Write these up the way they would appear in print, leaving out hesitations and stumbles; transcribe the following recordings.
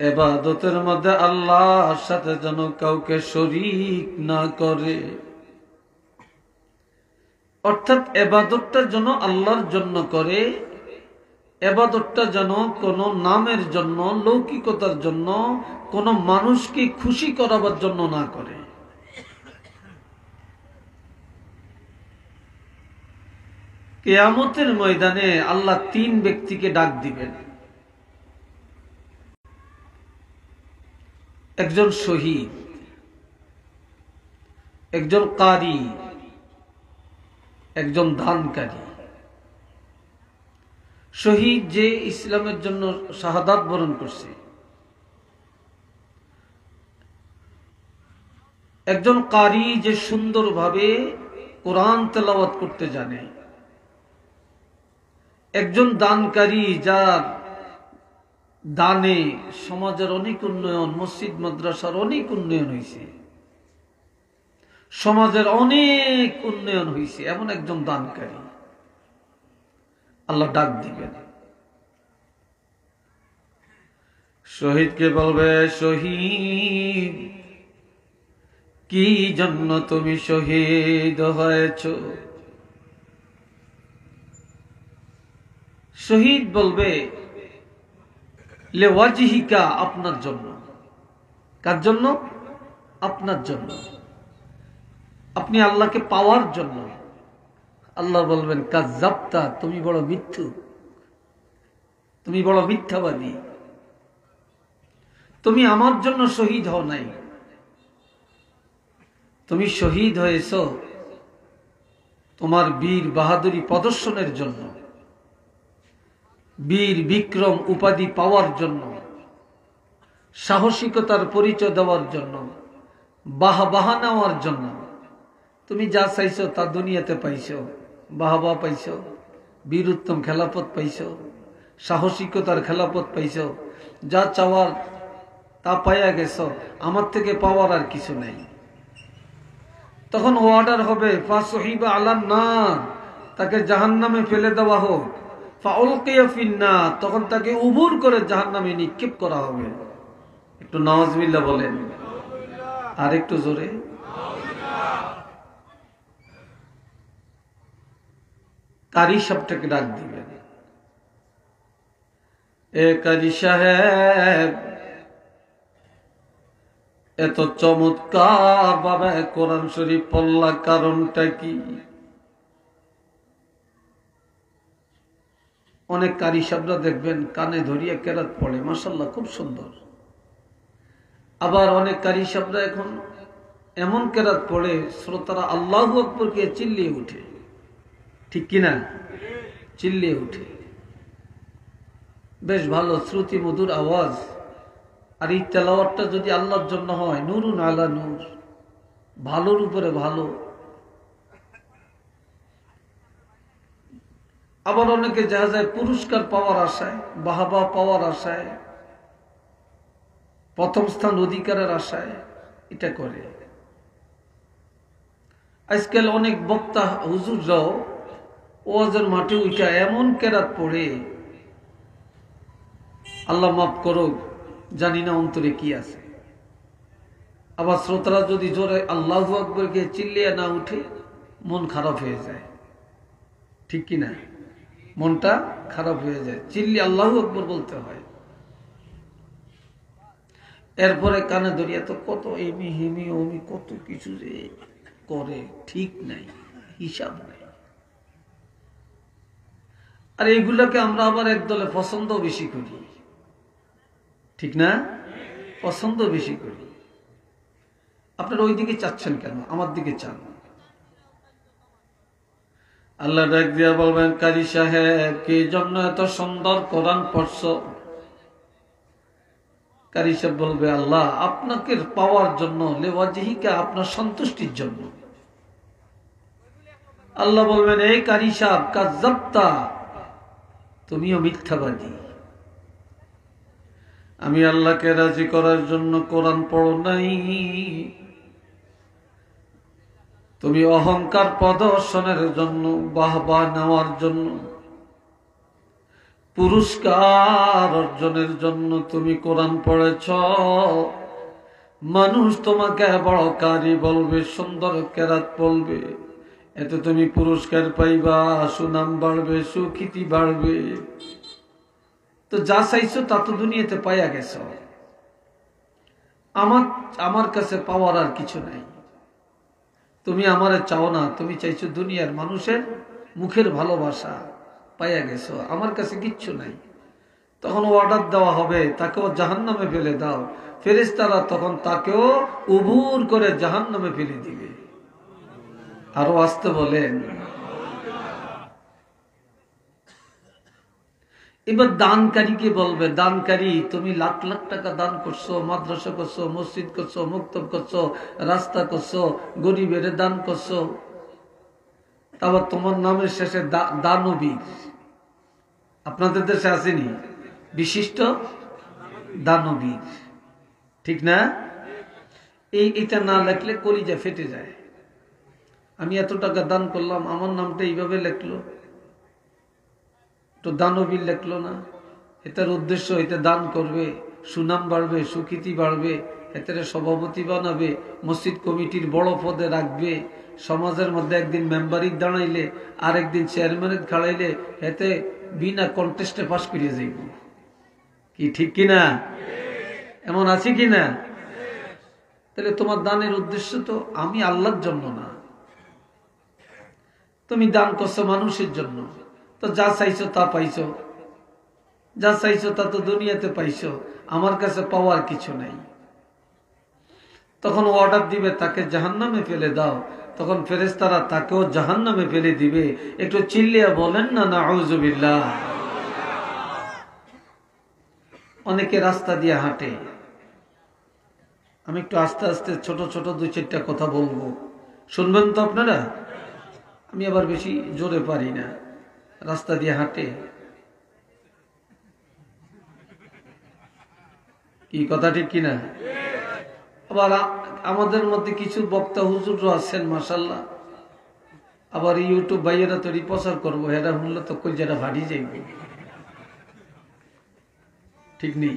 ইবাদতের মধ্যে আল্লাহর সাথে যেন কাউকে শরীক না করে, অর্থাৎ ইবাদতটা যেন আল্লাহর জন্য করে, ইবাদতটা যেন কোন নামের জন্য, লৌকিকতার জন্য, কোন মানুষকে খুশি করাবার জন্য না করে। কিয়ামতের ময়দানে আল্লাহ তিন ব্যক্তিকে ডাক দিবেন। একজন শহীদ, একজন কারি, একজন দানকারী। শহীদ যে ইসলামের জন্য শাহাদাত বরণ করছে, একজন কারি যে সুন্দরভাবে কোরআন তেলাওয়াত করতে জানে, একজন দানকারী যার দানে সমাজের অনেক উন্নয়ন, মসজিদ মাদ্রাসার অনেক উন্নয়ন হয়েছে, সমাজের অনেক উন্নয়ন হয়েছে, এমন একজন দানকারী আল্লাহ ডাক দিবেন। শহীদকে বলবে, শহীদ কি জন্য তুমি শহীদ হয়েছ? শহীদ বলবে, লিওয়াজহিকা, আপনার জন্য। কার জন্য? আপনার জন্য। আপনি আল্লাহকে পাওয়ার জন্য। আল্লাহ বলবেন, কাযযাবতা, তুমি বড় মিথ্যু, তুমি বড় মিথ্যাবাদী, তুমি আমার জন্য শহীদ হও নাই, তুমি শহীদ হয়েছ তোমার বীর বাহাদুরি প্রদর্শনের জন্য, বীর বিক্রম উপাধি পাওয়ার জন্য, সাহসিকতার পরিচয় দেওয়ার জন্য, বাহবা নেওয়ার জন্য। তুমি যা চাইছো তা দুনিয়াতে পাইছো, বাহবা পাইছো, বীরুত্তম খেলাফত পাইছো, সাহসিকতার খেলাফত পাইছো, যা চাওয়ার তা পাইয়া গেছো, আমার থেকে পাওয়ার আর কিছু নাই। তখন অর্ডার হবে, ফাসহিবা আলান নার, তাকে জাহান্নামে ফেলে দেওয়া হোক, ফাউলকিয়া ফিন্নার, তখন তাকে উবুর করে জাহান্নামে নিক্ষেপ করা হবে। একটু নাউজুবিল্লাহ বলেন, আর একটু জোরে। কারি সাহেবটাকে ডাক দিবেন, এ কারি সাহেব, এত চমৎকার ভাবে কোরআন শরীফ পড়লা, কারণটা কি? অনেক কারি সাহেবরা দেখবেন কানে ধরিয়া কেরাত পড়ে, মাশাআল্লাহ খুব সুন্দর। আবার অনেক কারি সাহেবরা এখন এমন কেরাত পড়ে, শ্রোতারা আল্লাহু আকবরকে চিল্লিয়ে উঠে, ঠিক কিনা? চিল্লিয়ে উঠে, বেশ ভালো শ্রুতি মধুর আওয়াজ। আর এই তেলাওয়াতটা যদি আল্লাহর জন্য হয়, নূরুন আলা নূর, ভালোর উপরে ভালো। আবার অনেকে দেখা যায় পুরস্কার পাওয়ার আশায়, বাহবা পাওয়ার আশায়, প্রথম স্থান অধিকারের আশায় এটা করে। আজকাল অনেক বক্তা হুজুররাও ওয়াজের মাঠে উঠা এমন কেরাত পড়ে, আল্লাহ মাফ করো, জানি না অন্তরে কি আছে। আবার শ্রোতারা যদি জোরে আল্লাহু আকবরকে চিল্লিয়ে না উঠে, মন খারাপ হয়ে যায়, ঠিক কিনা? মনটা খারাপ হয়ে যায়, চিল্লি আল্লাহু আকবর বলতে হয়। এরপরে কানে ধরিয়া তো কত এমি হেমি অমি কত কিছু যে করে, ঠিক নাই, হিসাব নাই। আর এইগুলোকে আমরা আবার একদলে পছন্দ বেশি করি, ঠিক না? পছন্দ বেশি করি। আপনারা ওই দিকে চাচ্ছেন কেন? আমার দিকে চান। আল্লাহ ডাক দিয়া বলবেন, কারি সাহেব কি জন্য এত সুন্দর কোরআন পড়ছ? কারি সাহেব বলবে, আল্লাহ আপনাকে পাওয়ার জন্য, লিওয়াজহিকা, আপনার সন্তুষ্টির জন্য। আল্লাহ বলবেন, এই কারি সাহেব, কাযযাবতা, তুমিও মিথ্যাবাদী। আমি আল্লাহকে রাজি করার জন্য কোরআন পড়ো নাই, তুমি অহংকার প্রদর্শনের জন্য, বাহবা নেওয়ার জন্য, পুরস্কার অর্জনের জন্য তুমি কোরআন পড়েছ, মানুষ তোমাকে বড় কারি বলবে, সুন্দর কেরাত বলবে, এতে তুমি পুরস্কার পাইবা, সুনাম বাড়বে, সুখ্যাতি বাড়বে। তো যা চাইছো তা তো দুনিয়াতে পাইয়া গেছ। আমার কাছে পাওয়ার আর কিছু নাই। তুমি আমারে চাও না, তুমি চাইছো দুনিয়ার মানুষের মুখের ভালোবাসা, পাইয়া গেছো। আমার কাছে কিচ্ছু নাই। তখন অর্ডার দেওয়া হবে, তাকেও জাহান্নামে ফেলে দাও। ফেরেশতারা তখন তাকেও উবুর করে জাহান্নামে ফেলে দিবে। আরো আসতে বলেন। এবার দানকারীকে বলবে, দানকারী তুমি লাখ লাখ টাকা দান করছো, মাদ্রাসা করছো, মসজিদ করছো, মক্তব করছো, রাস্তা করছো, গরিবের দান করছো, তারপর তোমার নামের শেষে দানবীর। আপনাদের দেশে আসেনি বিশিষ্ট দানবীর, ঠিক না? এইটা না লেখলে কলিজা ফেটে যায়। আমি এত টাকা দান করলাম, আমার নামটা এইভাবে লেখলো, তো দানবীর লেখলো না। এটার উদ্দেশ্য, এটা দান করবে, সুনাম বাড়বে, সুখ্যাতি বাড়বে, এতে সভাপতি বানাবে, মসজিদ কমিটির বড় পদে রাখবে, সমাজের মধ্যে একদিন মেম্বারিক দাঁড়াইলে আর একদিন চেয়ারম্যানের খাড়াইলে এতে বিনা কন্টেস্টে পাশ করিয়ে যাইব। কি ঠিক কিনা? এমন আছে কিনা? তাহলে তোমার দানের উদ্দেশ্য তো আমি আল্লাহর জন্য না, তুমি দান করছো মানুষের জন্য। তো যা চাইছো তা পাইছো, যা চাইছো তা তো দুনিয়াতে পাইছো, আমার কাছে পাওয়ার কিছু নাই। তখন অর্ডার দিবে, তাকে জাহান্নামে ফেলে দাও। তখন ফেরেশতারা তাকেও জাহান্নামে ফেলে দিবে। একটু চিল্লিয়া বলেন না নাউযুবিল্লাহ। অনেকে রাস্তা দিয়ে হাঁটে, আমি একটু আস্তে আস্তে ছোট ছোট দুই চারটা কথা বলবো, শুনবেন তো আপনারা? আমি আবার বেশি জোরে পারি না। রাস্তা দিয়ে হাঁটে, কি কথা ঠিক কিনা? আবার আমাদের মধ্যে কিছু বক্তা হুজুররা আছেন মাশাআল্লাহ, আবার ইউটিউব ভাইয়েরা তো প্রচার করবো, এরা শুনলে তো কলজাটা ফাটি যাইবে, ঠিক নেই?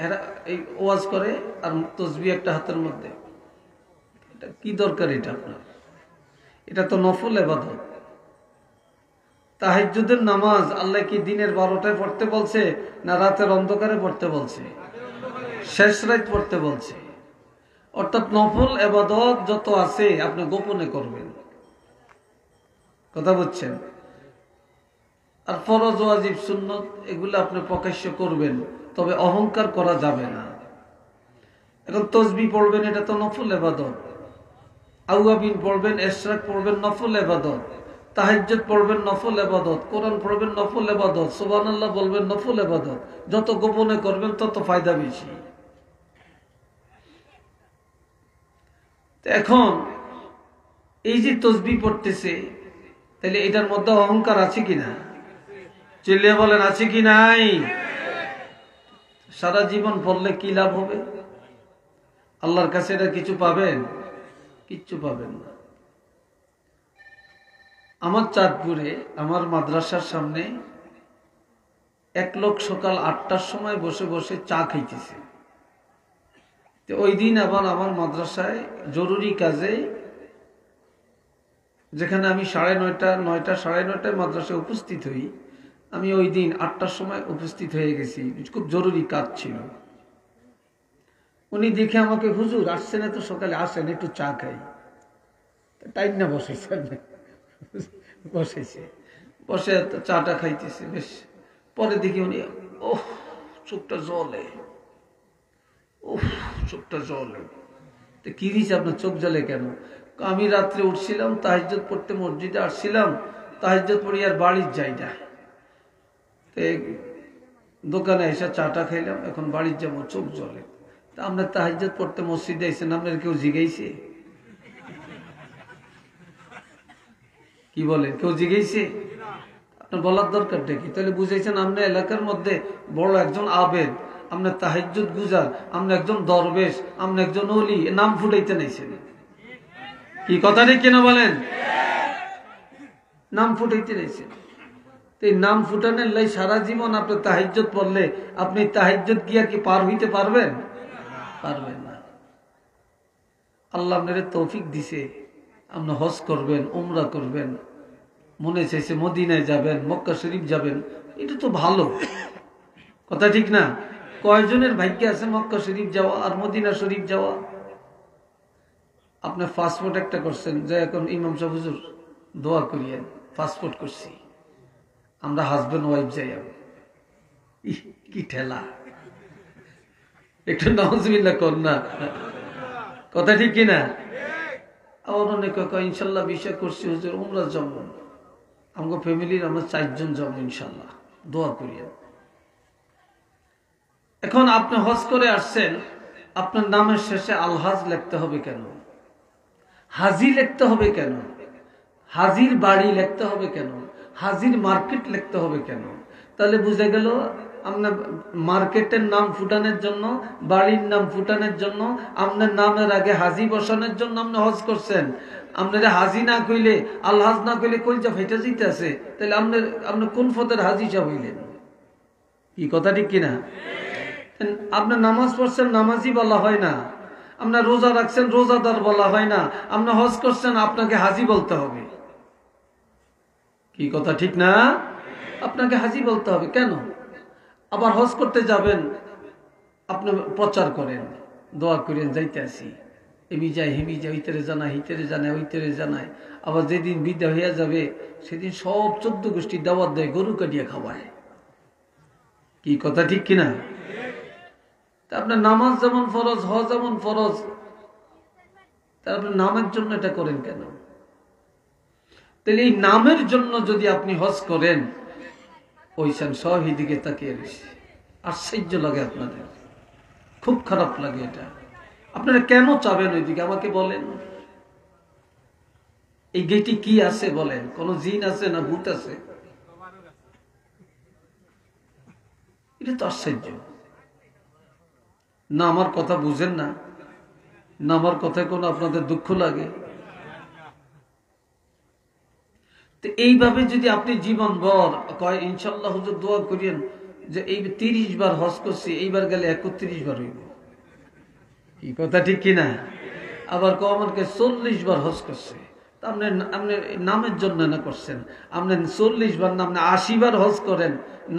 এরা এই ওয়াজ করে আর তসবিহ একটা হাতের মধ্যে, এটা কি দরকার? এটা আপনার, এটা তো নফল ইবাদত। তাহাজ্জুদের নামাজ আল্লাহ কি দিনের 12টায় পড়তে বলছে না রাতের অন্ধকারে পড়তে বলছে? শেষ রাত পড়তে বলছে। অর্থাৎ নফল ইবাদত যত আছে আপনি গোপনে করবেন, কথা বুঝছেন? আর ফরজ ওয়াজিব সুন্নত এগুলো আপনি প্রকাশ্য করবেন, তবে অহংকার করা যাবে না। এখন তসবিহ পড়বেন, এটা তো নফল ইবাদত। আউয়াবিন পড়বেন, ইশরাক পড়বেন, নফল ইবাদত। তাহাজ্জুদ পড়বেন, নফল ইবাদত। কোরআন পড়বেন, নফল ইবাদত। সুবহানাল্লাহ বলবেন, নফল ইবাদত। যত গোপনে করবেন তত ফায়দা বেশি। এখন এই যে তসবিহ পড়তেছে, তাহলে এটার মধ্যে অহংকার আছে কিনা? চিল্লিয়ে বলেন, আছে কি নাই? সারা জীবন পড়লে কি লাভ হবে? আল্লাহর কাছে এটা কিছু পাবেন? কিচ্ছু পাবেন না। আমার চাঁদপুরে আমার মাদ্রাসার সামনে এক লোক সকাল 8টার সময় বসে বসে চা খাইতেছে। ওই দিন আবার আমার মাদ্রাসায় জরুরি কাজে, যেখানে আমি 9:30 সাড়ে 9টায় মাদ্রাসায় উপস্থিত হই, আমি ওই দিন 8টার সময় উপস্থিত হয়ে গেছি, খুব জরুরি কাজ ছিল। উনি দেখে আমাকে, হুজুর আসছেন এত সকালে, আসেন একটু চা খাই। টাইম না বসেছেন, বসেছে, বসে চাটা খাইতেছে বেশ। পরে দেখি উনি, ওহ চোখটা জলে, ওহ চোখটা জলে। তো কি দিয়েছে আপনার চোখ জলে কেন? আমি রাত্রে উঠছিলাম, তাহাজ্জুদ পড়তে মসজিদে আসছিলাম, তাহাজ্জুদ পড়ি আর বাড়ির যাই না, দোকানে এসে চাটা খাইলাম, এখন বাড়ির যাবো, চোখ জলে। তা আমরা তাহাজ্জুদ পড়তে মসজিদে এসেছেন, আপনার কেউ জিগাইছে? কি বলেন, কেউ জিগাইছে? আপনার বলার দরকারটা কি? তাহলে বুঝাইছেন আপনার এলাকার মধ্যে বড় একজন আবেদ, আপনার তাহাজ্জুদ গুজার, আপনি একজন দরবেশ, আপনি একজন ওলি, নাম ফুটাইতে নাইছেন। কি কথা ঠিক কিনা বলেন? নাম ফুটাইতে নাইছেন। তো এই নাম ফুটানের লাই সারা জীবন আপনি তাহাজ্জুদ পড়লে আপনি তাহাজ্জুদ গিয়া কি পার হইতে পারবেন? পারবেন না। আল্লাহ আপনার তৌফিক দিছে, আপনি হজ করবেন, উমরা করবেন, মনে চাইছে মদিনায় যাবেন, মক্কা শরীফ যাবেন, এটা তো ভালো কথা, ঠিক না? কয়জনের ভাগ্যে আছে মক্কা শরীফ যাওয়া আর মদিনা শরীফ যাওয়া? আপনি পাসপোর্ট একটা করছেন, যে এখন ইমাম সাহেব হুজুর দোয়া করিয়েন, পাসপোর্ট করছি, আমরা হাজবেন্ড ওয়াইফ যাই। কি ঠেলা! একটু নাউজুবিল্লাহ কর না, কথা ঠিক কিনা? আবার অনেকে কয় ইনশাল্লাহ বিষয় করছি হুজুর, উমরা যাব, আমাকে ফ্যামিলির আমরা 4 জন যাব ইনশাল্লাহ, দোয়া করিয়েন। এখন আপনি হজ করে আসছেন, আপনার নামের শেষে আলহাজ লিখতে হবে কেন? হাজি লিখতে হবে কেন? হাজির বাড়ি লিখতে হবে কেন? হাজির মার্কেট লিখতে হবে কেন? তাহলে বুঝে গেল আপনার মার্কেটের নাম ফুটানোর জন্য, বাড়ির নাম ফুটানোর জন্য, আপনার নামের আগে হাজি বসানোর জন্য আপনি হজ করছেন। আপনার হাজি না কইলে, আলহাজ না কইলে কলজা ফেটে যেতে আছে, তাহলে আপনার কোন পদের হাজি সাহেব হইলেন? কি কথা ঠিক কিনা? আপনার নামাজ পড়ছেন, নামাজি বলা হয় না। আপনার রোজা রাখছেন, রোজাদার বলা হয় না। আপনি হজ করছেন, আপনাকে হাজি বলতে হবে। কি কথা ঠিক না? আপনাকে হাজি বলতে হবে কেন? আবার হজ করতে যাবেন, আপনি প্রচার করেন, দোয়া করেন, যাইতে আসি, এমি যাই হেমি যাই, ওইতেরে জানায়, হিতেরে জানায়, ওইতেরে জানায়। আবার যেদিন বিদায় হইয়া যাবে সেদিন সব 14 গোষ্ঠী দাওয়াত দেয়, গরু কাটিয়া খাওয়ায়। কি কথা ঠিক কিনা? আপনার নামাজ যেমন ফরজ, হজ যেমন ফরজ, তা আপনি নামের জন্য এটা করেন কেন? তাহলে এই নামের জন্য যদি আপনি হজ করেন, ওইখান সব দিকে তাকিয়ে রয়েছে, আশ্চর্য লাগে আপনাদের, খুব খারাপ লাগে এটা। আপনারা কেন চাবেন ওইদিকে আমাকে বলেন? এই গেটে কি আছে বলেন? কোন জিন আছে না ভূত আছে? এটা তো আশ্চর্য না। আমার কথা বুঝেন না? না আমার কথায় কোনো আপনাদের দুঃখ লাগে? তো এইভাবে যদি আপনি জীবন ভর কয় ইনশাল্লাহ হুজুর দোয়া করিয়েন যে এই 30 বার হজ করছি, এইবার গেলে 31 বার হইব। কি কথা ঠিক কিনা? আবার কমানকে 40 বার হজ করছে, আপনি নামের জন্য না করছেন। আপনি 40 বার না, আপনি 80 বার হজ করেন,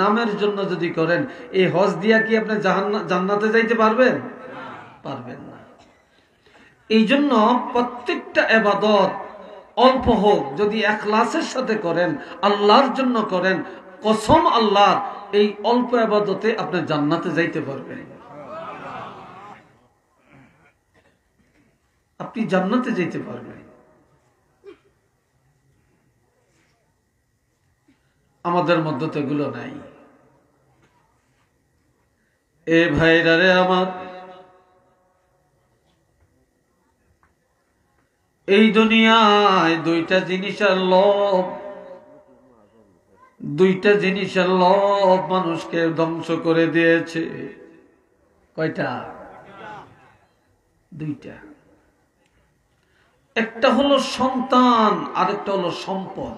নামের জন্য যদি করেন, এই হজ দিয়া কি আপনি জান্নাতে যাইতে পারবেন? পারবেন না। এই জন্য প্রত্যেকটা ইবাদত অল্প হোক, যদি ইখলাসের সাথে করেন, আল্লাহর জন্য করেন, কসম আল্লাহ, এই অল্প ইবাদতে আপনি জান্নাতে যাইতে পারবেন। আপনি জান্নাতে যাইতে পারবেন। আমাদের মধ্যে তো এগুলো নাই। এ ভাইরা রে আমার, এই দুনিয়ায় দুইটা জিনিসের লোভ, দুইটা জিনিসের লোভ মানুষকে ধ্বংস করে দিয়েছে। কয়টা? দুইটা। একটা হলো সন্তান, আরেকটা হলো সম্পদ।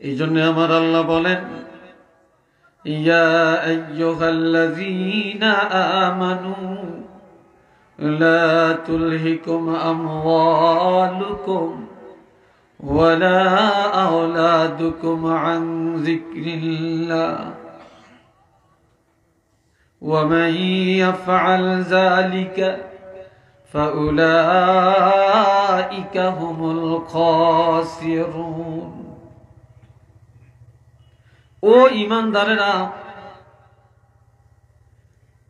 এই জন্য আমার আল্লাহ বলেন, ইয়া আইয়ুহাল্লাযীনা আমানু লা তুলহিকুম আমওয়ালুকুম ওয়ালা আওলাদুকুম আন যিকরিল্লাহ ওয়া মান ইয়াফআল যালিকা ফাউলাইকা হুমুল খাসিরুন। ও ঈমানদারেরা,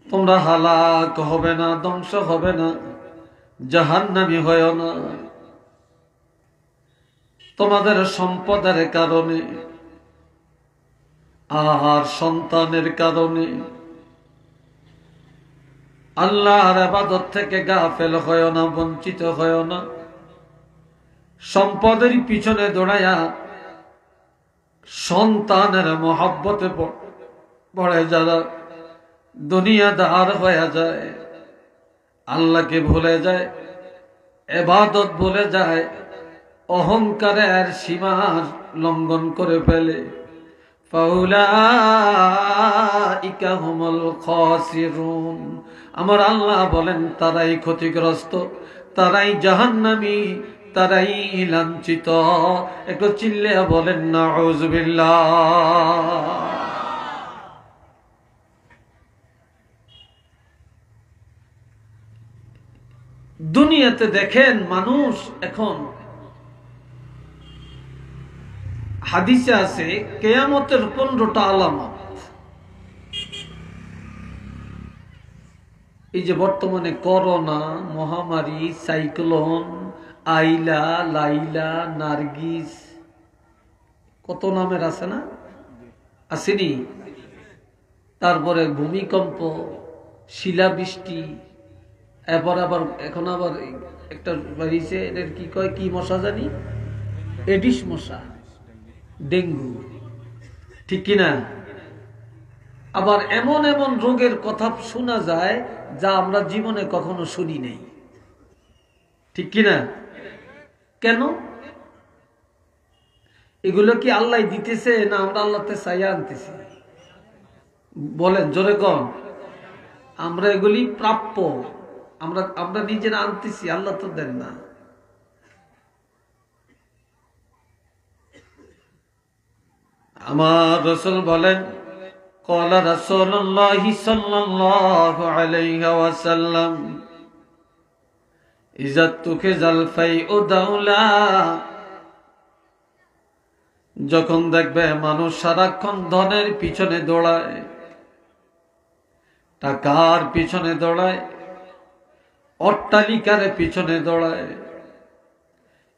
তোমরা হালাক হবে না, ধ্বংস হবে না, জাহান্নামী হয় না তোমাদের সম্পদের কারণে আর সন্তানের কারণে। আল্লাহর ইবাদত থেকে গাফেল হয় না, বঞ্চিত হয় না। সম্পদের পিছনে দৌড়ায়া সন্তানের মহব্বতে পড়ে যারা দুনিয়াদার হয়ে যায়, আল্লাহকে ভুলে যায়, ইবাদত ভুলে যায়, অহংকারের সীমার লঙ্ঘন করে ফেলে, ফাউলাইকা হুমুল খাসিরুন, আমার আল্লাহ বলেন তারাই ক্ষতিগ্রস্ত, তারাই জাহান্নামী, তারাই লাঞ্ছিত। একটু চিল্লে বলেন নাউযুবিল্লাহ। দুনিয়াতে দেখেন মানুষ এখন, হাদিসে আছে কিয়ামতের 15টা আলামত। এই যে বর্তমানে করোনা মহামারী, সাইক্লোন, আইলা, লাইলা, নার্গিস, কত নামের আছে না, আসেনি? তারপরে ভূমিকম্প, শিলাবৃষ্টি, এরপর আবার এখন আবার একটা বাড়িছে, এদের কি কয়, কি মশা জানি, এডিস মশা, ডেঙ্গু, ঠিক কিনা? আবার এমন এমন রোগের কথা শোনা যায় যা আমরা জীবনে কখনো শুনি নাই, ঠিক কিনা? কেন? এগুলো কি আল্লাহ দিতেছে না আমরা আল্লাহতে চাইয়া আনতেছি? বলেন জোরে কন। আমরা এগুলি প্রাপ্য, আমরা নিজেরা আনতেছি, আল্লাহ তো দেন না। আমার রাসূল বলেন, ক্বালা রাসূলুল্লাহ সাল্লাল্লাহু আলাইহি ওয়াসাল্লাম, ইযা তুখিযাল ফাইউ দাওলা, যখন দেখবে মানুষ সারাক্ষণ ধনের পিছনে দৌড়ায়, টাকার পিছনে দৌড়ায়, অট্টালিকার পিছনে দৌড়ায়,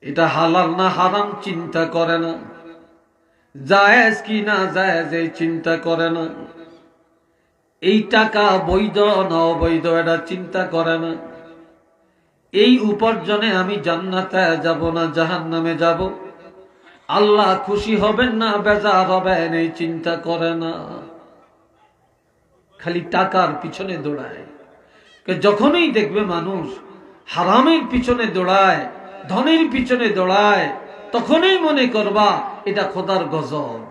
এটা হালাল না হারাম চিন্তা করে না, জায়েজ কি না জায়েজ এই চিন্তা করে না, এই টাকা বৈধ না অবৈধ এটা চিন্তা করে না, এই উপার্জনে আমি জান্নাতে যাব না জাহান্নামে যাব, আল্লাহ খুশি হবেন না বেজার হবেন এই চিন্তা করে না, খালি টাকার পিছনে দৌড়ায়। যখনই দেখবে মানুষ হারামের পিছনে দৌড়ায়, ধনের পিছনে দৌড়ায়, তখনই মনে করবা এটা খোদার গজব।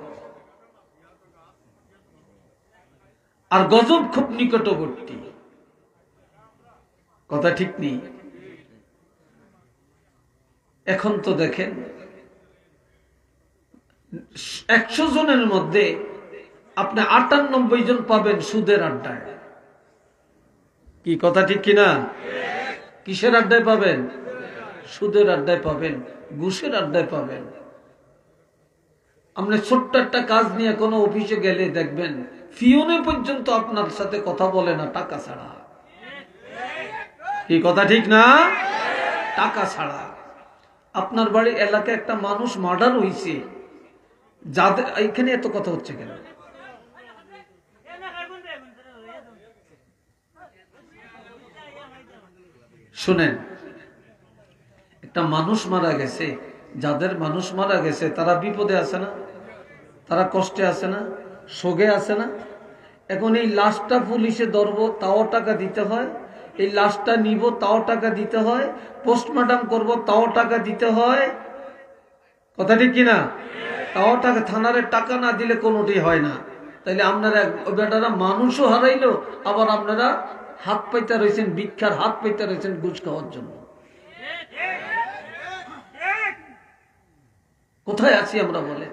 আর গজব খুব নিকটবর্তী, কথা ঠিক নেই? এখন তো দেখেন 100 জনের মধ্যে আপনি 98 জন পাবেন সুদের আড্ডায়। কি কথা ঠিক কিনা? কিসের আড্ডায় পাবেন? সুদের আড্ডায় পাবেন, ঘুষের আড্ডায় পাবেন। আপনি ছোট্ট একটা কাজ নিয়ে কোনো অফিসে গেলে দেখবেন ফিওনে পর্যন্ত আপনার সাথে কথা বলে না টাকা ছাড়া। কি কথা ঠিক না? টাকা ছাড়া। আপনার বাড়ির এলাকায় একটা মানুষ মার্ডার হয়েছে, যাদের এখানে এত কথা হচ্ছে কেন? শুনেন, একটা মানুষ মারা গেছে, যাদের মানুষ মারা গেছে তারা বিপদে আছে না, তারা কষ্টে আছে না, শোকে আছে না। এখন এই লাশটা পুলিশে ধরবো তাও টাকা দিতে হয়, এই লাশটা নিব তাও টাকা দিতে হয়, পোস্টমর্টম করব তাও টাকা দিতে হয়, কথা ঠিক কিনা? তাও টাকা, থানারে টাকা না দিলে কোনোটি হয় না। তাইলে আপনারা বেটারা মানুষও হারাইলো, আবার আপনারা হাত পাইতে রয়েছেন, ভিক্ষার হাত পাইতে রয়েছেন ঘুষ খাওয়ার জন্য। কোথায় আছি আমরা বলে?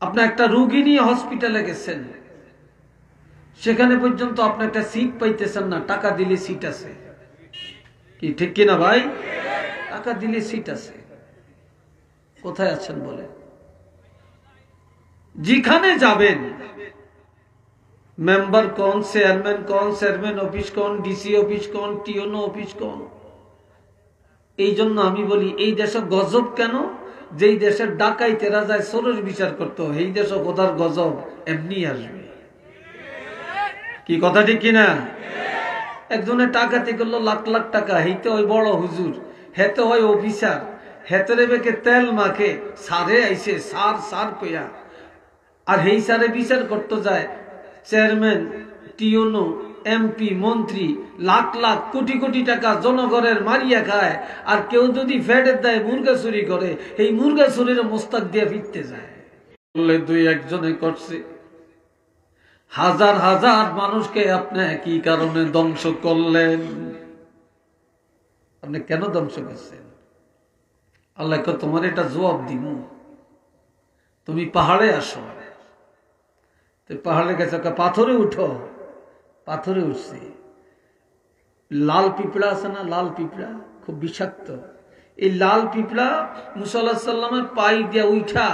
আপনি একটা রোগী নিয়ে হসপিটালে গেছেন, সেখানে পর্যন্ত আপনি একটা সিট পাইতেছেন না, টাকা দিলে সিট আছে। কি ঠিক কিনা ভাই? টাকা দিলে সিট আছে। কোথায় আছেন বলে? যেখানে যাবেন, মেম্বার কোন, চেয়ারম্যান কোন, চেয়ারম্যান অফিস কোন, ডিসি অফিস কোন, টিওনো অফিস কোন। এই জন্য আমি বলি এই দেশে গজব কেন? যেই দেশের ডাকাইতেরা যায় চোরের বিচার করতে, এই দেশে কোথার গজব এমনি আসবে। কি কথা ঠিক কিনা? একজনের টাকাতে করলো লাখ লাখ টাকা, হেতে ওই বড় হুজুর, হেতে হয় অফিসার, হেতরে বেকে তেল মাখে, সারে আইসে সার সার কইয়া, আর হেই সারে বিচার করতে যায় চেয়ারম্যান, টিওনো, এমপি মন্ত্রী লাখ লাখ কোটি কোটি টাকা জনগণের মারিয়া খায়, আর কেউ যদি ফেডের দেয় মুরগা চুরি করে, এই মুরগা চুরির মোস্তাক দিয়ে ফিরতে যায়। বললে দুই একজনে করছে, হাজার হাজার মানুষকে আপনি কি কারণে ধ্বংস করলেন? আপনি কেন ধ্বংস করছেন? আল্লাহ তোমার এটা জবাব দিব, তুমি পাহাড়ে আসো। পাহাড়ে গেছে, পাথরে উঠো। পাথরে উঠছে। লাল পিঁপড়া আছে না, লাল পিঁপড়া খুব বিষাক্ত। এই লাল পিঁপড়া মুসা আলাইহিস সালামের পাই দিয়া উঠা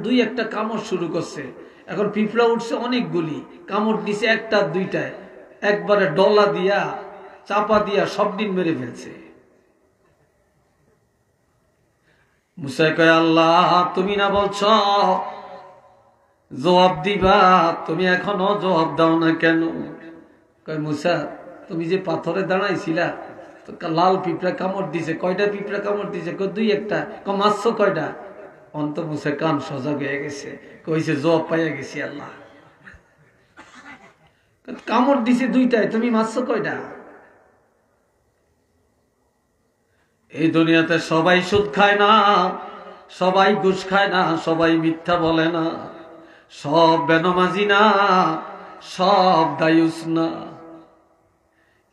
দুই একটা কামড় শুরু করছে। এখন পিঁপড়া উঠছে অনেকগুলি, কামড় দিছে একটা দুইটায়, একবারে ডলা দিয়া চাপা দিয়া সব দিন মেরে ফেলছে। মুসা কয়, আল্লাহ তুমি না বলছ জবাব দিবা, তুমি এখনো জবাব দাও না কেন? কয়, মুসা তুমি যে পাথরে দাঁড়াইছিলা, লাল পিঁপড়া কামড় দিছে। কয়টা পিঁপড়া কামড় দিছে? দুই একটা। মারছো কয়টা? অন্ত মুসা কান সজাগ হয়ে গেছে, কইছে জবাব পাইয়া গেছি আল্লাহ। কামড় দিছে দুইটায়, তুমি মারছো কয়টা? এই দুনিয়াতে সবাই সুদ খায় না, সবাই ঘুষ খায় না, সবাই মিথ্যা বলে না, সব বেনমাজি না, সব দায়ুস না।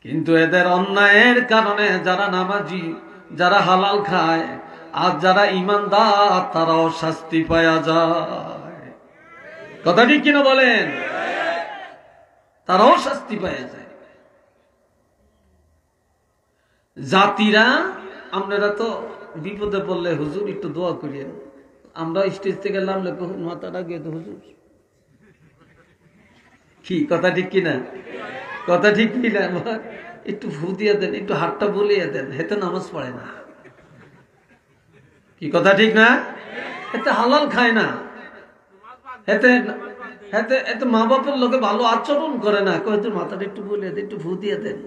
কিন্তু এদের অন্যায়ের কারণে যারা নামাজি, যারা হালাল খায়, আর যারা ইমানদার, তারাও শাস্তি পাওয়া যায়। কথা ঠিক কিনা বলেন? তারাও শাস্তি পাওয়া যায়। জাতিরা, আপনারা তো বিপদে পড়লে হুজুর একটু দোয়া করিয়েন, আমরা স্টেজ থেকে নামলে মাথাটা গিয়ে তো হুজুর। কি কথা ঠিক কিনা? কথা ঠিক কিনা? একটু ফু দিয়ে দেন, একটু হাতটা বলিয়ে দেন, হেতে নামাজ পড়ে না। কি কথা ঠিক না? এতে হালাল খায় না, এতে এতে এতে মা বাপের লোকে ভালো আচরণ করে না। কয় তোর মাথাটা একটু বলিয়ে দেন, একটু ফু দিয়ে দেন।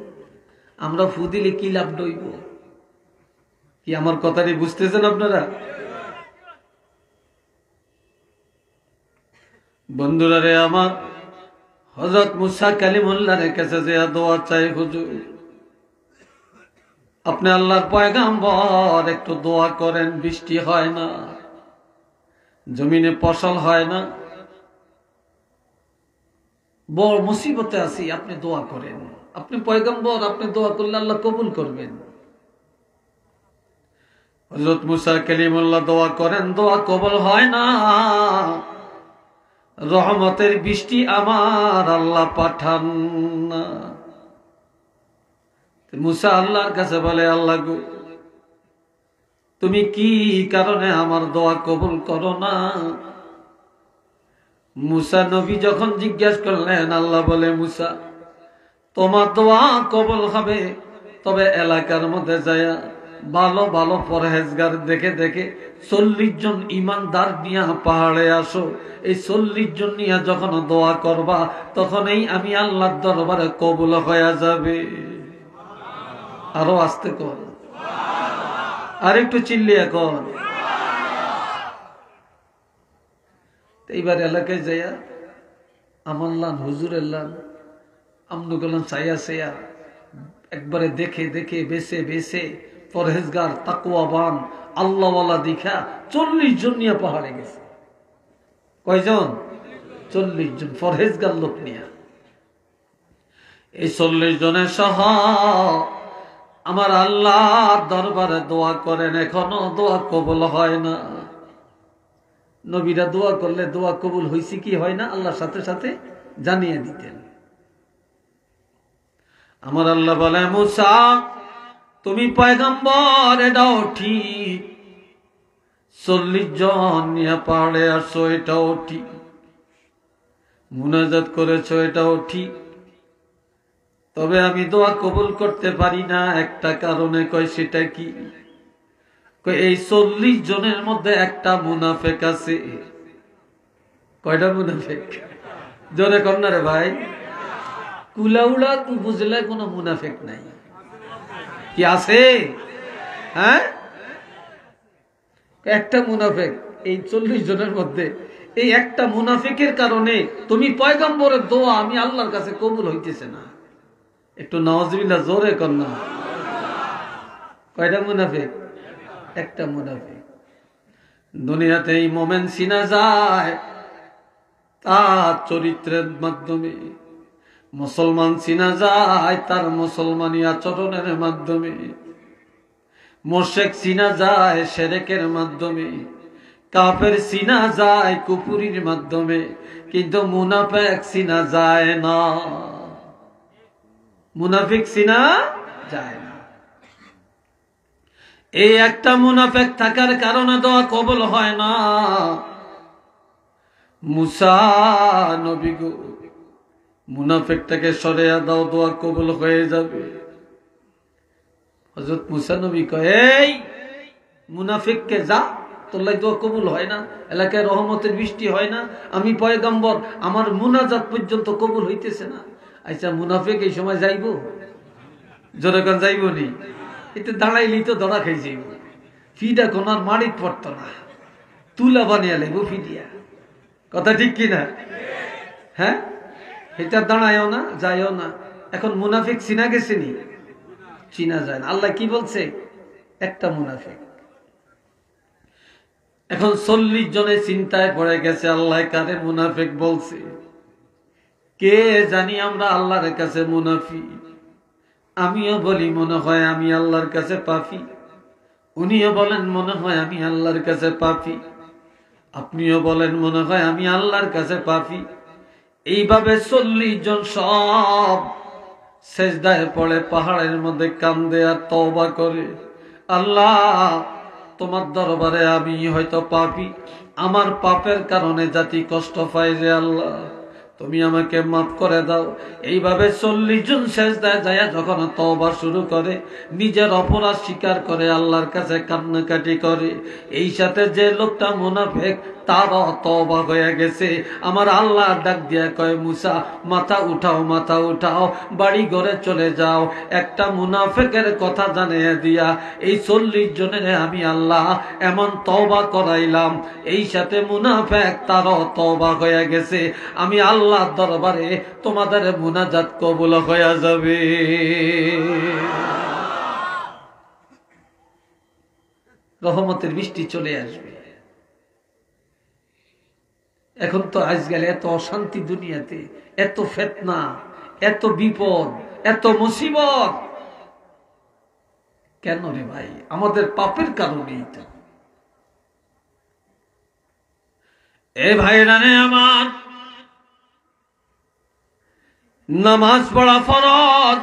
আমরা ফু দিলে কি লাভ ডইব? কি আমার কথাটি বুঝতেছেন আপনারা? বন্ধুরা রে আমার, হযরত মুসা কালিমুল্লাহর কাছে যে দোয়া চাই, হুজুর আপনি আল্লাহর পয়গাম্বর, একটু দোয়া করেন, বৃষ্টি হয় না, জমিনে ফসল হয় না, বড় মুসিবতে আছি, আপনি দোয়া করেন। আপনি পয়গাম্বর, আপনি দোয়া করলে আল্লাহ কবুল করবেন। হযরত মুসা কালিমুল্লাহ দোয়া করেন, দোয়া কবুল হয় না। রহমতের বৃষ্টি আমার আল্লাহ পাঠান না। মুসা আল্লাহর কাছে বলে, আল্লাহ গো, তুমি কি কারণে আমার দোয়া কবুল করো না? মুসা নবী যখন জিজ্ঞাসা করলেন, আল্লাহ বলে, মুসা তোমার দোয়া কবুল হবে, তবে এলাকার মধ্যে যায় ভালো ভালো পরহেজগার দেখে দেখে 40 জন ইমানদার নিয়ে পাহাড়ে আসো। এই 40 জন নিয়ে যখন দোয়া করবা, তখনই আমি আল্লাহর দরবারে কবুল হয়ে যাবে। আরো আস্তে কর, আর একটু চিল্লিয়ে কর। এইবার এলাকায় যাইয়া আমার লান, হুজুরের লান, আমনু গেলাম চাইয়া চাইয়া, একবারে দেখে দেখে বেছে বেছে পরহেজগার তাকওয়াবান আল্লাহওয়ালা দেখা 40 জন নিয়ে পাহাড়ে গেছে। কয়জন? 40 জন পরহেজগার লোক নিয়ে। এই 40 জনের সহ আমার আল্লাহর দরবারে দোয়া করেন, এখনো দোয়া কবুল হয় না। নবীরা দোয়া করলে দোয়া কবুল হয়েছে কি হয় না, আল্লাহর সাথে সাথে জানিয়ে দিতেন। আমার আল্লাহ বলে, মুসা তুমি পয়গম্বর, এটাও ঠিক, 40 জন নিয়ে পাহাড়ে আসছো, এটাও ঠিক, মুনাজাত করেছো, এটাও ঠিক, তবে আমি দোয়া কবুল করতে পারি না একটা কারণে। কয় সেটা কি? কয় এই 40 জনের মধ্যে একটা মুনাফেক আছে। কয়টা মুনাফেক? জোরে কর না রে ভাই। কুলাউলা বুঝলে কোনো মুনাফেক নাই, কি আছে? হ্যাঁ, একটা মুনাফেক এই 40 জনের মধ্যে। এই একটা মুনাফিকের কারণে তুমি পয়গম্বরের দোয়া আমি আল্লাহর কাছে কবুল হইতেছে না। একটু নাউজুবিল্লাহ জোরে কর না। কয়টা মুনাফিক? একটা মুনাফিক। দুনিয়াতে এই মোমেন চিনা যায় তার চরিত্রের মাধ্যমে, মুসলমান চিনা যায় তার মুসলমানি আচরণের মাধ্যমে, মুশরিক চিনা যায় শিরকের মাধ্যমে, কাফের চিনা যায় কুফরির মাধ্যমে, কিন্তু মুনাফিক চিনা যায় না। মুনাফিক চিনা যায় না। এই একটা মুনাফিক থাকার কারণে দোয়া কবুল হয় না। মুসা নবী গো, মুনাফিকটাকে সরিয়ে দাও, দোয়া কবুল হয়ে যাবে। হযরত মুসা নবী কয়, এই মুনাফিককে যা, তোর লাই দোয়া কবুল হয় না, এলাকায় রহমতের বৃষ্টি হয় না, আমি পয়গম্বর, আমার মুনাজাত পর্যন্ত কবুল হইতেছে না। আচ্ছা মুনাফিক এই সময় যাইব? জনগণ যাইব নি? এতে দাঁড়াইলেই তো ধরা খাই যাইব। ফিটা কোনার মারিত পড়তো না, তুলা বানিয়ে লাগবো ফিডিয়া। কথা ঠিক কিনা? হ্যাঁ, এটা দাঁড়ায়ও না, যায়ও না। এখন মুনাফিক চিনা গেছে নি? চিনা যায় না। আল্লাহ কি বলছে? একটা মুনাফিক। এখন 40 জনে চিন্তায় পড়ে গেছে, আল্লাহ কারে মুনাফিক বলছে। কে জানি আমরা আল্লাহর কাছে মুনাফিক। আমিও বলি মনে হয় আমি আল্লাহর কাছে পাপী, উনিও বলেন মনে হয় আমি আল্লাহর কাছে পাপী, আপনিও বলেন মনে হয় আমি আল্লাহর কাছে পাপী। এইভাবে 40 জন সব সেজদায় পড়ে পাহাড়ের মধ্যে কান্দে আর তওবা করে, আল্লাহ তোমার দরবারে আমি হয়তো পাপী, আমার পাপের কারণে জাতি কষ্ট পায় রে আল্লাহ, তুমি আমাকে মাফ করে দাও। এইভাবে 40 জন সেজদায় যায় যখন তওবা শুরু করে, নিজের অপরাধ স্বীকার করে, আল্লাহর কাছে কান্নাকাটি করে। এই সাথে যে লোকটা মুনাফিক তারও তওবা হয়ে গেছে। আমার আল্লাহ ডাক দিয়া কয়, মুসা মাথা উঠাও, মাথা উঠাও, বাড়ি ঘরে চলে যাও। একটা মুনাফিকের কথা জানিয়ে দিয়া এই 40 জনের আমি আল্লাহ এমন তওবা করাইলাম, এই সাথে মুনাফিক তারও তওবা হয়ে গেছে। আমি আল্লাহর দরবারে তোমাদের মুনাজাত কবুল হয়ে যাবে। রহমতের বৃষ্টি চলে আসবে। এখন তো আজকাল এত অশান্তি দুনিয়াতে, এত ফিতনা, এত বিপদ, এত মুসিবত, কেন রে ভাই? আমাদের পাপের কারণেই তো। এ ভাইরা রে আমার, নামাজ পড়া ফরজ,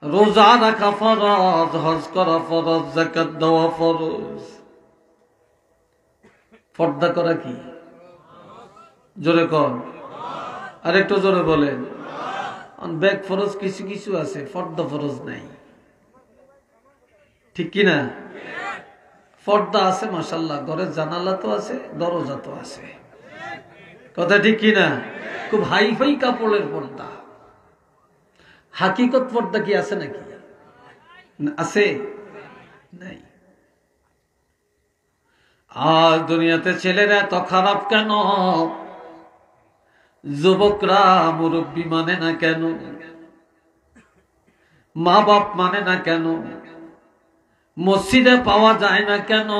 রোজা রাখা ফরজ, হজ করা ফরজ, যাকাত দেওয়া ফরজ। পর্দা করা কি? জোরে কন, আর একটু জোরে বলেন। ব্যাগ ফরজ কিছু কিছু আছে, পর্দা ফরজ নাই, ঠিক কিনা? পর্দা আছে মাশাআল্লাহ, ঘরের জানালা তো আছে, দরজা তো আছে, কথা ঠিক কিনা? খুব হাইফাই কাপড়ের পর্দা। হাকিকত পর্দা কি আছে নাকি? আছে? নাই। আর দুনিয়াতে ছেলেরা এত খারাপ কেন? যুবকরা মুরব্বী মানে না কেন? মা বাপ মানে না কেন? মসজিদে পাওয়া যায় না কেন?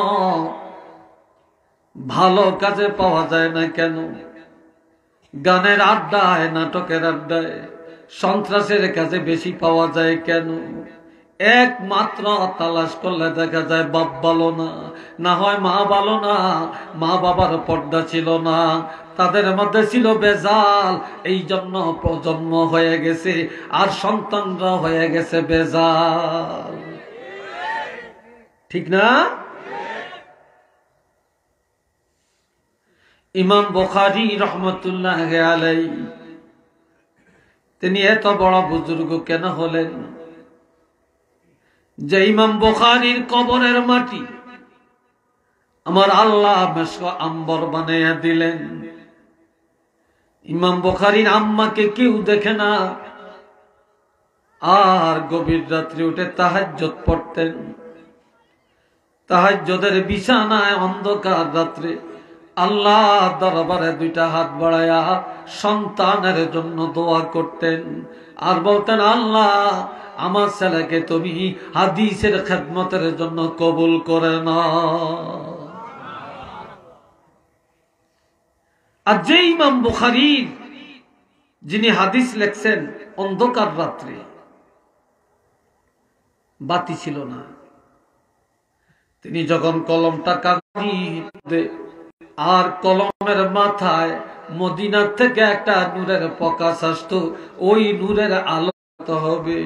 ভালো কাজে পাওয়া যায় না কেন? গানের আড্ডায়, নাটকের আড্ডায়, সন্ত্রাসের কাজে বেশি পাওয়া যায় কেন? একমাত্র তালাশ করলে দেখা যায় বাপ ভালো না, না হয় মা ভালো না। মা বাবার পর্দা ছিল না, তাদের মধ্যে ছিল বেজাল, এই জন্য প্রজন্ম হয়ে গেছে আর সন্তানরা হয়ে গেছে বেজাল, ঠিক না? ইমাম বুখারী রহমতুল্লাহ আলাইহি তিনি এত বড় বুজুর্গ কেন হলেন? যে ইমাম বুখারীর কবরের মাটি আমার আল্লাহ মেশক আম্বর বানাইয়া দিলেন। ইমাম বুখারীর আম্মাকে কেউ দেখে না, আর গভীর রাত্রে উঠে তাহাজ্জুদ পড়তেন। তাহাজ্জুদের বিছানায় অন্ধকার রাত্রে আল্লাহ দরবারে দুইটা হাত বাড়ায়া সন্তানের জন্য দোয়া করতেন আর বলতেন, আল্লাহ আমার ছেলেকে তুমি হাদিসের খেদমতের জন্য কবুল করে নাও। আর যে ইমাম বুখারীর যিনি হাদিস লেখছেন, অন্ধকার রাত্রে বাতি ছিল না, তিনি যখন কলমটা কাগজে আর কলমের মাথায় মদিনা থেকে একটা নূরের প্রকাশ আসতো, ওই নূরের আলো হবে।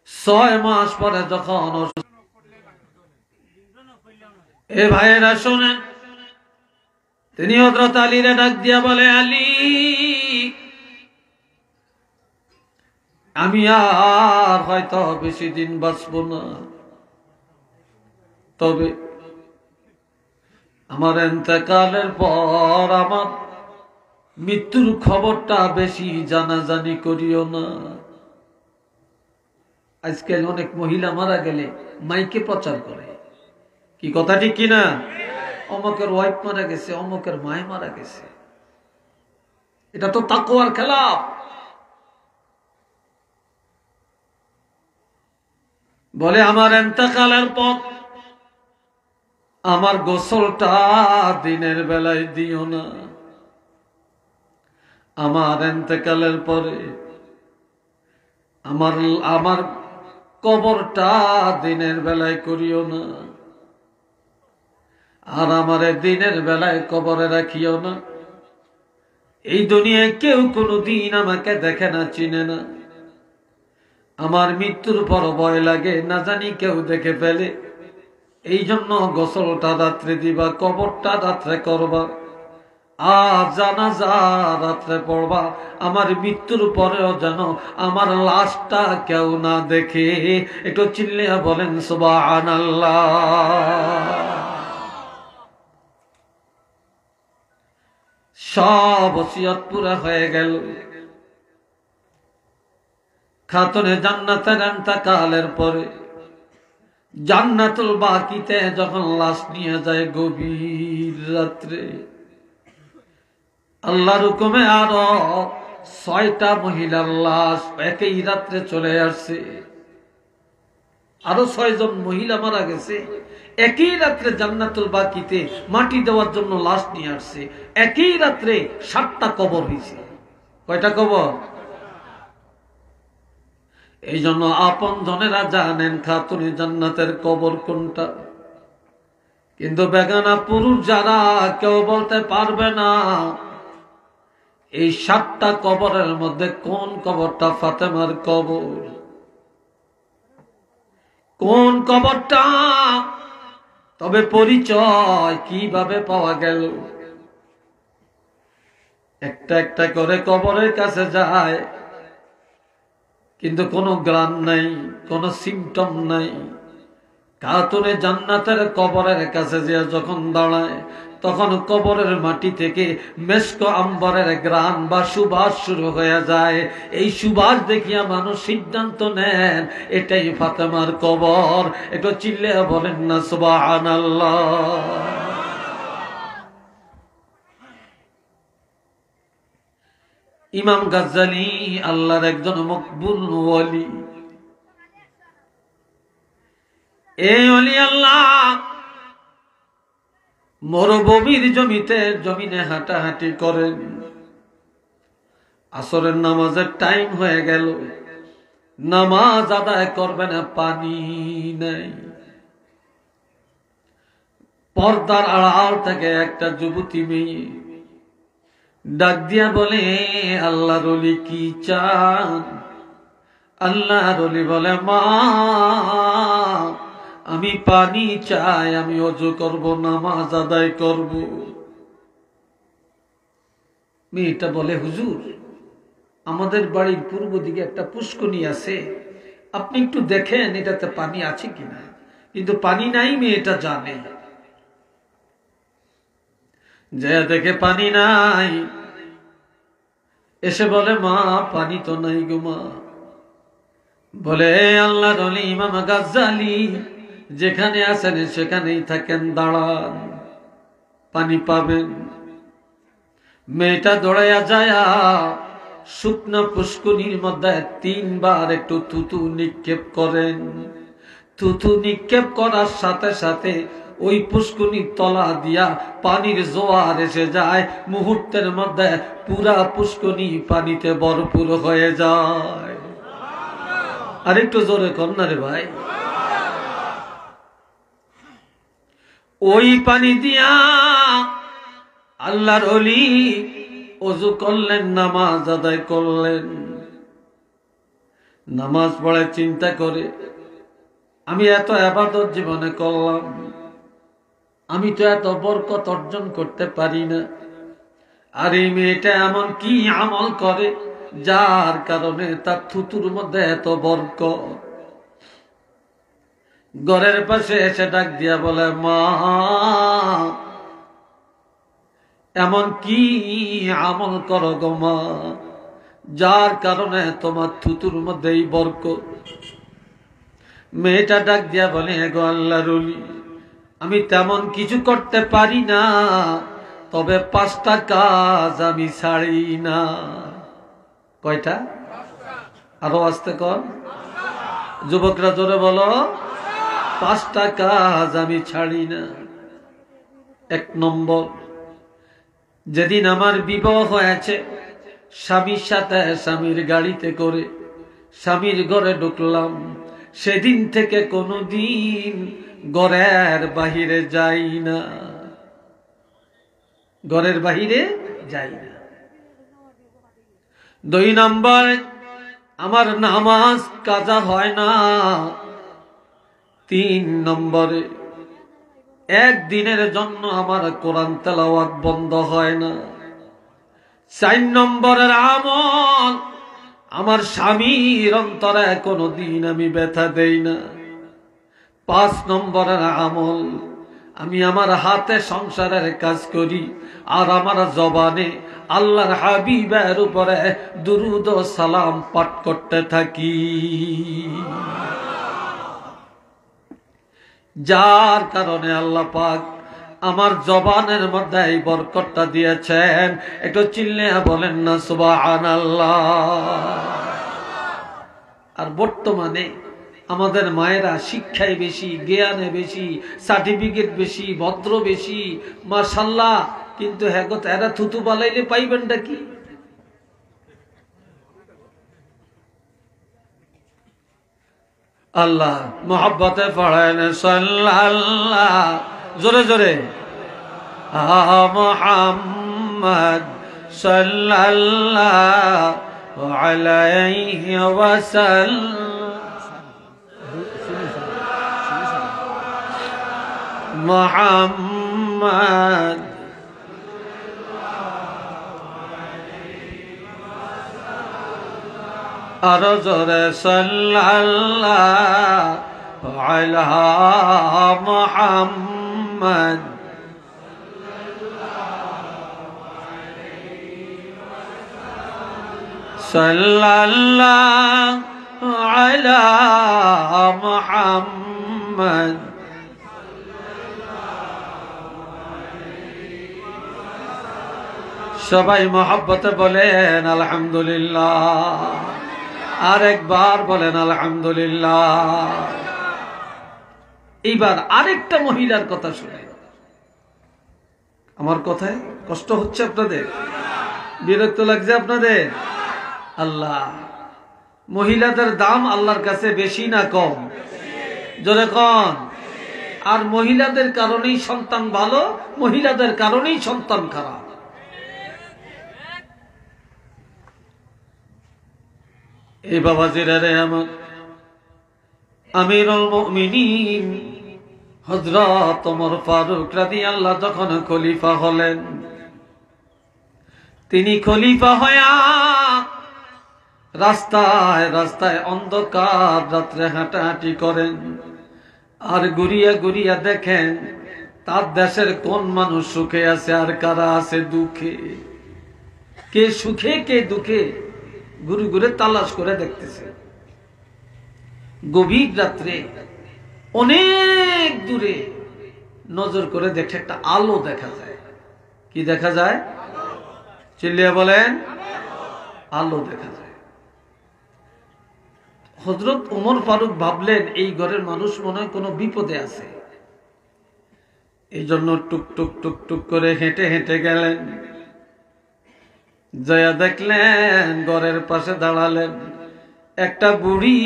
6 মাস পরে যখন এ ভাইয়েরা শোনেন, তিনি হযরত আলীরে ডাক দিয়া বলে, আলী আমি আর হয়তো বেশি দিন বাঁচব না, তবে আমার ইন্তেকালের পর আমার মৃত্যুর খবরটা বেশি জানাজানি করিও না। আজকাল অনেক মহিলা মারা গেলে মাইকে প্রচার করে, কি কথা ঠিক কিনা? অমুকের ওয়াইফ মারা গেছে, অমুকের মায় মারা গেছে। এটা তো তাকওয়ার খেলাফ। বলে আমার ইন্তেকালের পর আমার গোসলটা দিনের বেলায় দিও না, আমার ইন্তেকালের পরে আমার কবরটা দিনের বেলায় করিও না, আর আমারে দিনের বেলায় কবরে রাখিও না। এই দুনিয়ায় কেউ কোনোদিন আমাকে দেখে না, চিনে না। আমার মৃত্যুর পর ভয় লাগে না জানি কেউ দেখে ফেলে, এই জন্য গোসলটা রাত্রে দিবা, কবরটা রাত্রে করবা, আর জানাজা রাত্রে পড়বা। আমার মৃত্যুর পরেও যেন আমার লাশটা কেউ না দেখে। একটু চিল্লিয়া বলেন সুবহানাল্লাহ। সব ওসিয়ত পুরা হয়ে গেল। খাতুনে জান্নাতের ইন্তেকালের পরে জান্নাতুল বাকিতে যখন লাশ নিয়ে যায় গভীর রাত্রে, আল্লাহর হুকুমে আরো 6টা মহিলার লাশ একই রাত্রে চলে আসছে। আরো 6 জন মহিলা মারা গেছে, একই রাত্রে জান্নাতুল বাকিতে মাটি দেওয়ার জন্য লাশ নিয়ে আসছে। একই রাত্রে 7টা কবর হয়েছে। কয়টা কবর? এই জন্য আপন জনেরা জানেন খাতুনে জান্নাতের কবর কোনটা, কিন্তু বেগানা পুরুষ যারা কেউ বলতে পারবে না এই 7টা কবরের মধ্যে কোন কবরটা ফাতেমার কবর, কোন কবরটা। তবে পরিচয় কিভাবে পাওয়া গেল? একটা একটা করে কবরের কাছে যায়, কিন্তু কোনো গ্রাম নাই, কোনো সিমটম নাই। খাতুনে জান্নাতের কবরের কাছে যে যখন দাঁড়ায়, তখন কবরের মাটি থেকে মেশক আম্বরের গ্রান বা সুবাস শুরু হয়ে যায়। এই সুবাস দেখিয়া মানুষ সিদ্ধান্ত নেন এটাই ফাতেমার কবর। একটু চিল্লে বলেন না সুবহানাল্লাহ। ইমাম গাজ্জালী আল্লাহর একজন মকবুল ওলি। এই ওলি আল্লাহ মরুভূমির জমিনে হাঁটাহাঁটি করেন। আসরের নামাজের টাইম হয়ে গেল, নামাজ আদায় করবে না, পানি নাই। পর্দার আড়াল থেকে একটা যুবতী মেয়ে ডাক দিয়া বলে, আল্লাহর ওলি কি চান? আল্লাহর ওলি বলে, মা আমি পানি চাই, আমি ওযু করব, নামাজ আদায় করব। মেয়েটা বলে, হুজুর আমাদের বাড়ির পূর্ব দিকে একটা পুষ্করণী আছে, আপনি একটু দেখেন এটাতে পানি আছে কিনা। কিন্তু পানি নাই, মেয়েটা জানে। যে দেখে পানি নাই, এসে বলে, মা পানি তো নাই গো মা। বলে, আল্লাহর ওলি ইমাম গাজ্জালী যেখানে আছেন সেখানেই থাকেন, দাঁড়ান, পানি পাবেন। মেয়েটা দৌড়াইয়া যায় শুকনো পুষ্কুনির মধ্যে 3 বার একটু থুতু নিক্ষেপ করেন। থুতু নিক্ষেপ করার সাথে সাথে ওই পুষ্কুনির তলা দিয়া পানির জোয়ার এসে যায়। মুহূর্তের মধ্যে পুরা পুষ্কুনি পানিতে ভরপুর হয়ে যায়। আর একটু জোরে কর না রে ভাই। ওই পানি দিয়া আল্লাহর ওলি ওযু করলেন, নামাজ আদায় করলেন। নামাজ পড়ে চিন্তা করে, আমি এত ইবাদত জীবনে করলাম, আমি তো এত বরকত অর্জন করতে পারি না। আর এই মেয়েটা এমন কি আমল করে যার কারণে তার থুতুর মধ্যে এত বরকত। ঘরের পাশে এসে ডাক দিয়া বলে, মা, এমন কি আমল করো গো মা, যার কারণে তোমার থুতুর মধ্যে এই বরকত। মেয়েটা ডাক দিয়া বলে, গো আল্লাহর ওলি, আমি তেমন কিছু করতে পারি না, তবে 5টা কাজ আমি ছাড়ি না। কয়টা? আরো আস্তে কর, যুবকরা জোরে বলো, 5টা কাজ আমি ছাড়ি না। 1 নম্বর, যেদিন আমার বিবাহ হয়েছে, স্বামীর সাথে স্বামীর গাড়িতে করে স্বামীর ঘরে ঢুকলাম, সেদিন থেকে কোনদিন ঘরের বাহিরে যাই না, ঘরের বাহিরে যাই না। 2 নম্বর, আমার নামাজ কাজা হয় না। 3 নম্বরে, একদিনের জন্য আমার কোরআন তেলাওয়াত বন্ধ হয় না। 4 নম্বরের আমল, আমার স্বামীর অন্তরে কোনদিন আমি ব্যথা দেই না। 5 নম্বরের আমল, আমি আমার হাতে সংসারের কাজ করি আর আমার জবানে আল্লাহর হাবিবের উপরে দুরূদ ও সালাম পাঠ করতে থাকি। যার কারণে আল্লাহ পাক আমার জবানের মধ্যে এই বরকতটা দিয়েছেন। একটু চিল্লিয়া বলেন না সুবহানাল্লাহ। আর বর্তমানে আমাদের মায়েরা শিক্ষায় বেশি, জ্ঞানে বেশি, সার্টিফিকেট বেশি, ভদ্র বেশি, মাশাআল্লাহ, কিন্তু হ্যাঁ গো, এরা থুতু বালাইলে পাইবেনটা কি? আল্লাহ মোহাব্বতে পড়েন সাল্লাল্লাহ, জোরে জোরে, মুহাম্মদ সাল্লাল্লাহু আলাইহি ওয়াসাল্লাম, মুহাম্মদ আর জোরে সাল্লাল্লাহু আলা মুহাম্মদ সাল্লাল্লাহু আলা মুহাম্মদ। সবাই মহব্বতে বলেন আলহামদুলিল্লাহ, আরেকবার বলেন আলহামদুলিল্লাহ। এইবার আরেকটা মহিলার কথা শুনে, আমার কথায় কষ্ট হচ্ছে আপনাদের, বিরক্ত লাগছে আপনাদের? আল্লাহ, মহিলাদের দাম আল্লাহর কাছে বেশি না কম? জোরে কন। আর মহিলাদের কারণেই সন্তান ভালো, মহিলাদের কারণেই সন্তান খারাপ। এই বাবাজিরা রে আমার, আমিরুল মুমিনিন হযরত ওমর ফারুক রাদিয়াল্লাহু যখন খলিফা হলেন, তিনি খলিফা হয়া রাস্তায় রাস্তায় অন্ধকার রাত্রে হাঁটাহাঁটি করেন, আর ঘুরিয়া ঘুরিয়া দেখেন তার দেশের কোন মানুষ সুখে আছে আর কারা আছে দুঃখে, কে সুখে কে দুঃখে, ঘুরে ঘুরে তালাশ করে দেখতেছে। গভীর রাত্রে অনেক দূরে নজর করে দেখে একটা আলো দেখা যায়। কি দেখা যায়? চিল্লিয়ে বলেন, আলো দেখা যায়। হযরত ওমর ফারুক ভাবলেন এই ঘরের মানুষ মনে হয় কোনো বিপদে আছে, এই জন্য টুক টুক টুক টুক করে হেঁটে হেঁটে গেলেন। জয়া দেখলেন, ঘরের পাশে দাঁড়ালেন একটা বুড়ি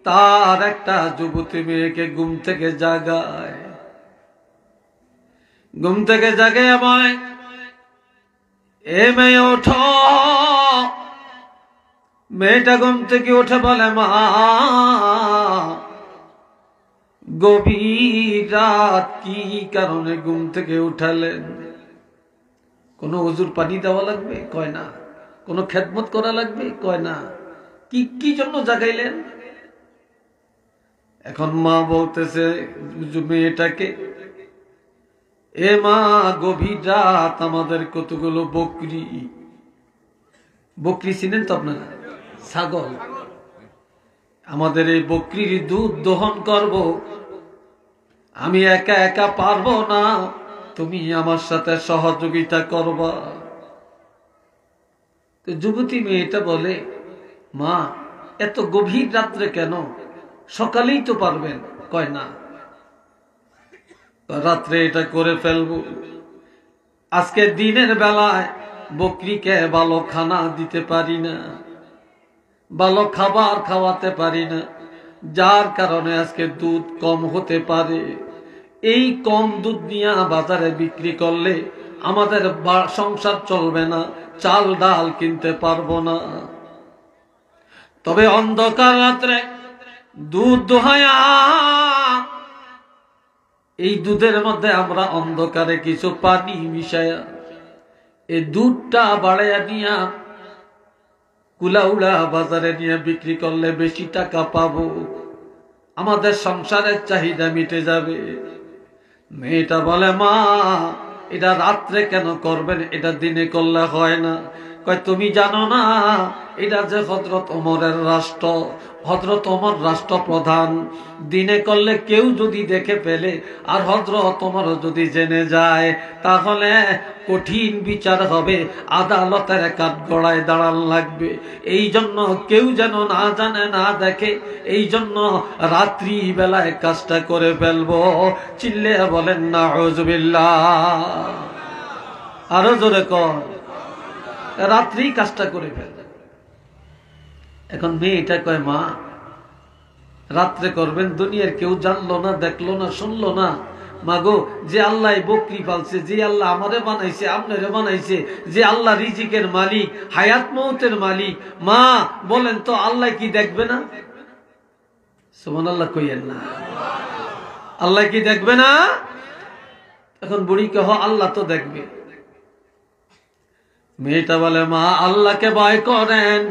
তার একটা যুবতী মেয়েকে ঘুম থেকে জাগায়। ঘুম থেকে জাগে আমায়, এ মেয়ে ওঠো। মেয়েটা ঘুম থেকে উঠে বলে, মা গভীর রাত, কি কারণে ঘুম থেকে উঠালেন? কোনো ওযুর পানি দেওয়া লাগবে? কয় না। কোনো খেদমত করা লাগবে? কয় না। কি জন্য জাগাইলেন? এখন মা বলতেছে মেয়েটাকে, এ মা গভীর রাত আমাদের কতগুলো বকরি, বকরি চিনেন তো আপনারা? ছাগল। আমাদের এই বকরির দুধ দহন করব, আমি একা একা পারবো না, তুমি আমার সাথে সহযোগিতা করবা। তো যুবতী মেয়েটা বলে, মা এত গভীর রাত্রে কেন? সকালেই তো পারবেন। কয় না, রাত্রে এটা করে ফেলবো। আজকে দিনের বেলায় বকরিকে ভালো খানা দিতে পারি না, ভালো খাবার খাওয়াতে পারি না, যার কারণে আজকে দুধ কম হতে পারে। এই কম দুধ নিয়ে বাজারে বিক্রি করলে আমাদের সংসার চলবে না, চাল ডাল কিনতে পারবো না। তবে অন্ধকার রাত্রে দুধ দোহায়া, এই দুধের মধ্যে আমরা অন্ধকারে কিছু পানি মিশায়া এই দুধটা বাড়াইয়া নিয়া কুলাউলা বাজারে নিয়ে বিক্রি করলে বেশি টাকা পাবো, আমাদের সংসারের চাহিদা মিটে যাবে। মেয়েটা বলে, মা এটা রাত্রে কেন করবেন? এটা দিনে করলে হয় না। কয়, তুমি জানো না এটা যে হযরত ওমরের রাষ্ট্র, হযরত ওমর রাষ্ট্রপ্রধান, দিনে করলে কেউ যদি দেখে ফেলে আর হযরত ওমর যদি জেনে যায় তাহলে কঠিন বিচার হবে, আদালতের কাঠগড়ায় দাঁড়ান লাগবে। এই জন্য কেউ যেন না জানে না দেখে, এই জন্য রাত্রি বেলায় কাজটা করে ফেলবো। চিল্লে বলেন নাউযুবিল্লাহ। আরো জোরে কর, রাত্রি কাজটা করে ফেলবে। এখন মেয়েটা কয়, মা রাত্রে করবেন, দুনিয়ার কেউ জানলো না, দেখলো না, শুনলো না। মাগো, যে আল্লাহ বকরি পালছে, যে আল্লাহ আমারে বানাইছে, আপনারে বানাইছে, যে আল্লাহ রিজিকের মালিক, হায়াত মৌতের মালিক, মা বলেন তো আল্লাহ কি দেখবে না? সুবহানাল্লাহ কইয়েন না। আল্লাহ কি দেখবে না? এখন বুড়ি কহ, আল্লাহ তো দেখবে। মেয়েটা বলে, মা আল্লাহকে ভয় করেন,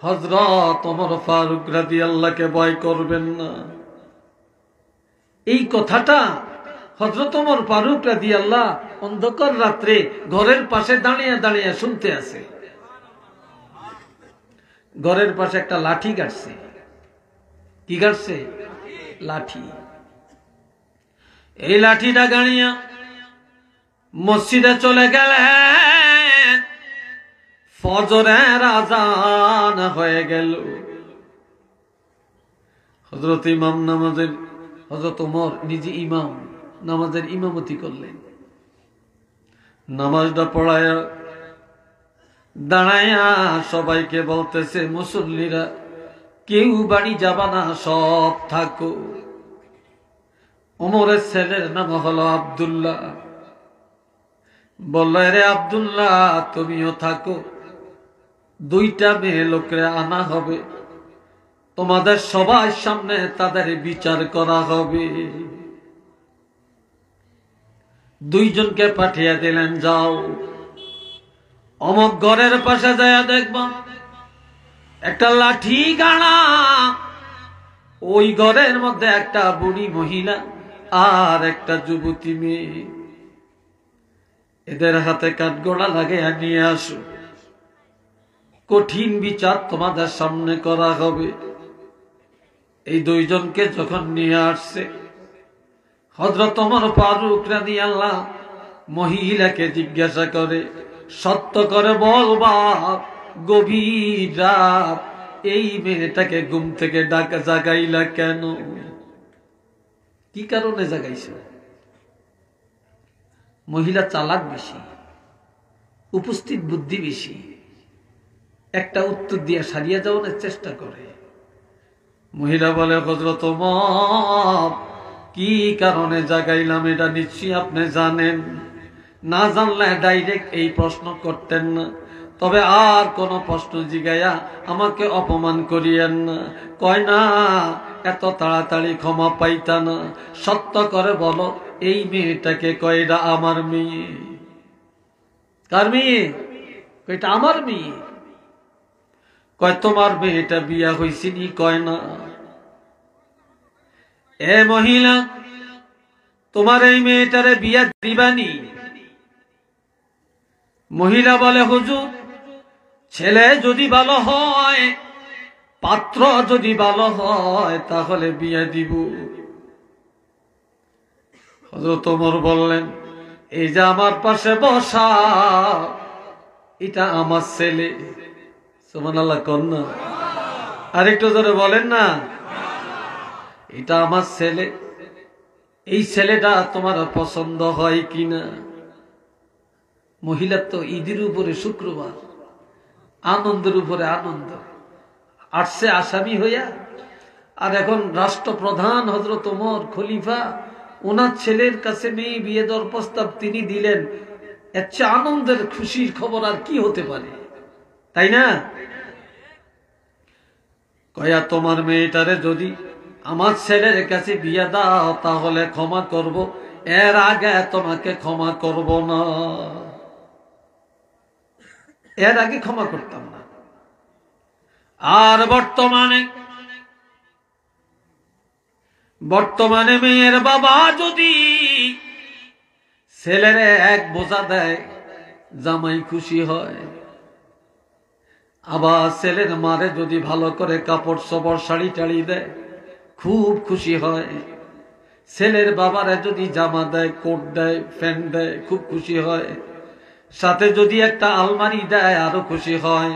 হযরত ওমর ফারুক রাদিয়াল্লাহকে ভয় করবেন না। এই কথাটা হযরত ওমর ফারুক রাদিয়াল্লাহ অন্ধকার রাত্রে ঘরের পাশে দাঁড়িয়ে দাঁড়িয়ে শুনতে আছে। ঘরের পাশে একটা লাঠি গাড়ছে। কি গাড়ছে? লাঠি। এই লাঠিটা গাড়িয়া মসজিদে চলে গেলেন। ফজরের আযান হয়ে গেল। হযরত ইমাম নামাজের, হযরত ওমর নিজে ইমাম, নামাজের ইমামতি করলেন। নামাজটা পড়ায়া দাঁড়ায়া সবাইকে বলতেছে, মুসল্লিরা কেউ বাড়ি যাবা না, সব থাকো। ওমরের ছেলের নাম হলো আব্দুল্লাহ। বলল, রে আব্দুল্লাহ তুমিও থাকো, দুইটা মেয়ে লোকরে আনা হবে, তোমাদের সবার সামনে তাদের বিচার করা হবে। দুইজনকে পাঠিয়ে দিলেন, যাও অমক ঘরের পাশে যায় দেখবা একটা লাঠি গাড়া, ওই ঘরের মধ্যে একটা বুড়ি মহিলা আর একটা যুবতী মেয়ে, এদের হাতে কাঠগড়া লাগাইয়া নিয়ে আসো, কঠিন বিচার তোমাদের সামনে করা হবে। এই দুইজনকে যখন নিয়ে আসছে, হযরত ওমর ফারুক রাদিয়াল্লাহু মহিলাকে জিজ্ঞাসা করে, সত্য করে বল বাপ, গভীর রাত এই মেয়েটাকে ঘুম থেকে জাগাইলা কেন? কি কারণে জাগাইছ? মহিলা চালাক বেশি, উপস্থিত বুদ্ধি বেশি, একটা উত্তর দিয়ে সারিয়ে যাওয়ার চেষ্টা করে। মহিলা বলে, হযরত ওমর, কি কারণে জাগাইলাম এটা নিশ্চয়ই আপনি জানেন, না জানলে ডাইরেক্ট এই প্রশ্ন করতেন না, তবে আর কোন প্রশ্ন জিগাইয়া আমাকে অপমান করিয়েন না। কয় না, এত তাড়াতাড়ি ক্ষমা পাইতা না, সত্য করে বলো এই মেয়েটাকে। কয়টা আমার মেয়ে। কার মেয়ে? কয়টা আমার মেয়ে। কয় তোমার মেয়েটা বিয়া হইছিনি? কয় না। এ মহিলা, তোমার এই মেয়েটারে বিয়া দিবানি? মহিলা বলে, হুজুর, ছেলে যদি ভালো হয়, পাত্র যদি ভালো হয়, তাহলে বিয়া দিব। হযরত ওমর বললেন, এই যে আমার পাশে বসা, এটা আমার ছেলে। সুবহানাল্লাহ কন্যা, আরেকটু জোরে বলেন না। এটা আমার ছেলে। এই ছেলেটা তোমার পছন্দ হয় কিনা? মহিলার তো ঈদের উপরে শুক্রবার, আনন্দের উপরে আনন্দ, আসছে আসামি হইয়া। আর এখন রাষ্ট্রপ্রধান হযরত ওমর খলিফা, ওনার ছেলের কাছে মেয়ে বিয়ে দেওয়ার প্রস্তাব তিনি দিলেন। এর চেয়ে আনন্দের খুশির খবর আর কি হতে পারে, তাই না? কয়া, তোমার মেয়েটারে যদি আমার ছেলের কাছে বিয়ে দাও তাহলে ক্ষমা করব, এর আগে তোমাকে ক্ষমা করব না। এর আগে ক্ষমা করতাম না। আর বর্তমানে মেয়ের বাবা যদি ছেলেরে এক বোঝা দেয়, জামাই খুশি হয়। আবার ছেলের মারে যদি ভালো করে কাপড় চোপড় শাড়ি টাড়ি দেয়, খুব খুশি হয়। ছেলের বাবারে যদি জামা দেয়, কোট দেয়, প্যান্ট দেয়, খুব খুশি হয়। সাথে যদি একটা আলমারি দেয়, আরো খুশি হয়।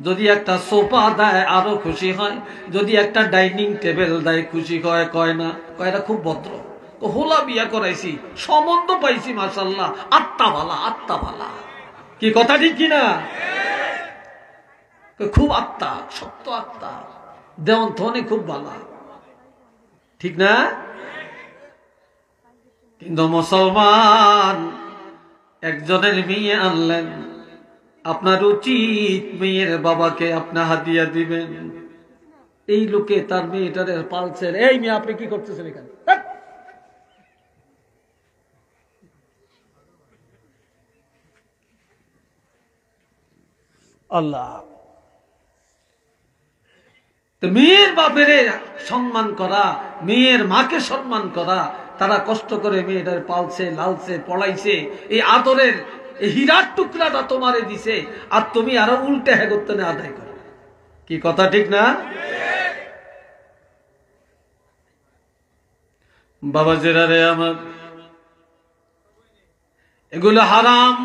যদি একটা সোফা দেয়, আরো খুশি হয়। যদি একটা ডাইনিং টেবিল দেয়, খুশি হয়। কয় না, কয়টা খুব ভদ্র, হোলা বিয়া করাইছি, সম্বন্ধ পাইছি, মাশাআল্লাহ, আত্মা ভালা, আত্মা ভালা। কি কথা ঠিক কিনা? খুব আত্মা, সত্য আত্মা, দেওয়ান ধনে খুব ভালা, ঠিক না? কিন্তু মুসলমান একজনের মেয়ে আনলেন, আপনার উচিত মেয়ের বাবাকে আপনি হাদিয়া দিবেন। এই লোকে তার মেয়েটারে পালছেন। এই মেয়ে, আপনি কি করতেছেন এখানে? আল্লাহ, মেয়ের বাপের সম্মান করা, মেয়ের মাকে সম্মান করা, তারা কষ্ট করে মেয়েটার পালছে, লালছে, পড়াইছে, এই আদরের এই হীরার টুকরাটা তোমারে দিছে, আর তুমি আরো উল্টে হেগত্তনে আদায় করো। কি কথা ঠিক না? বাবা জেরারে আমার, এগুলো হারাম,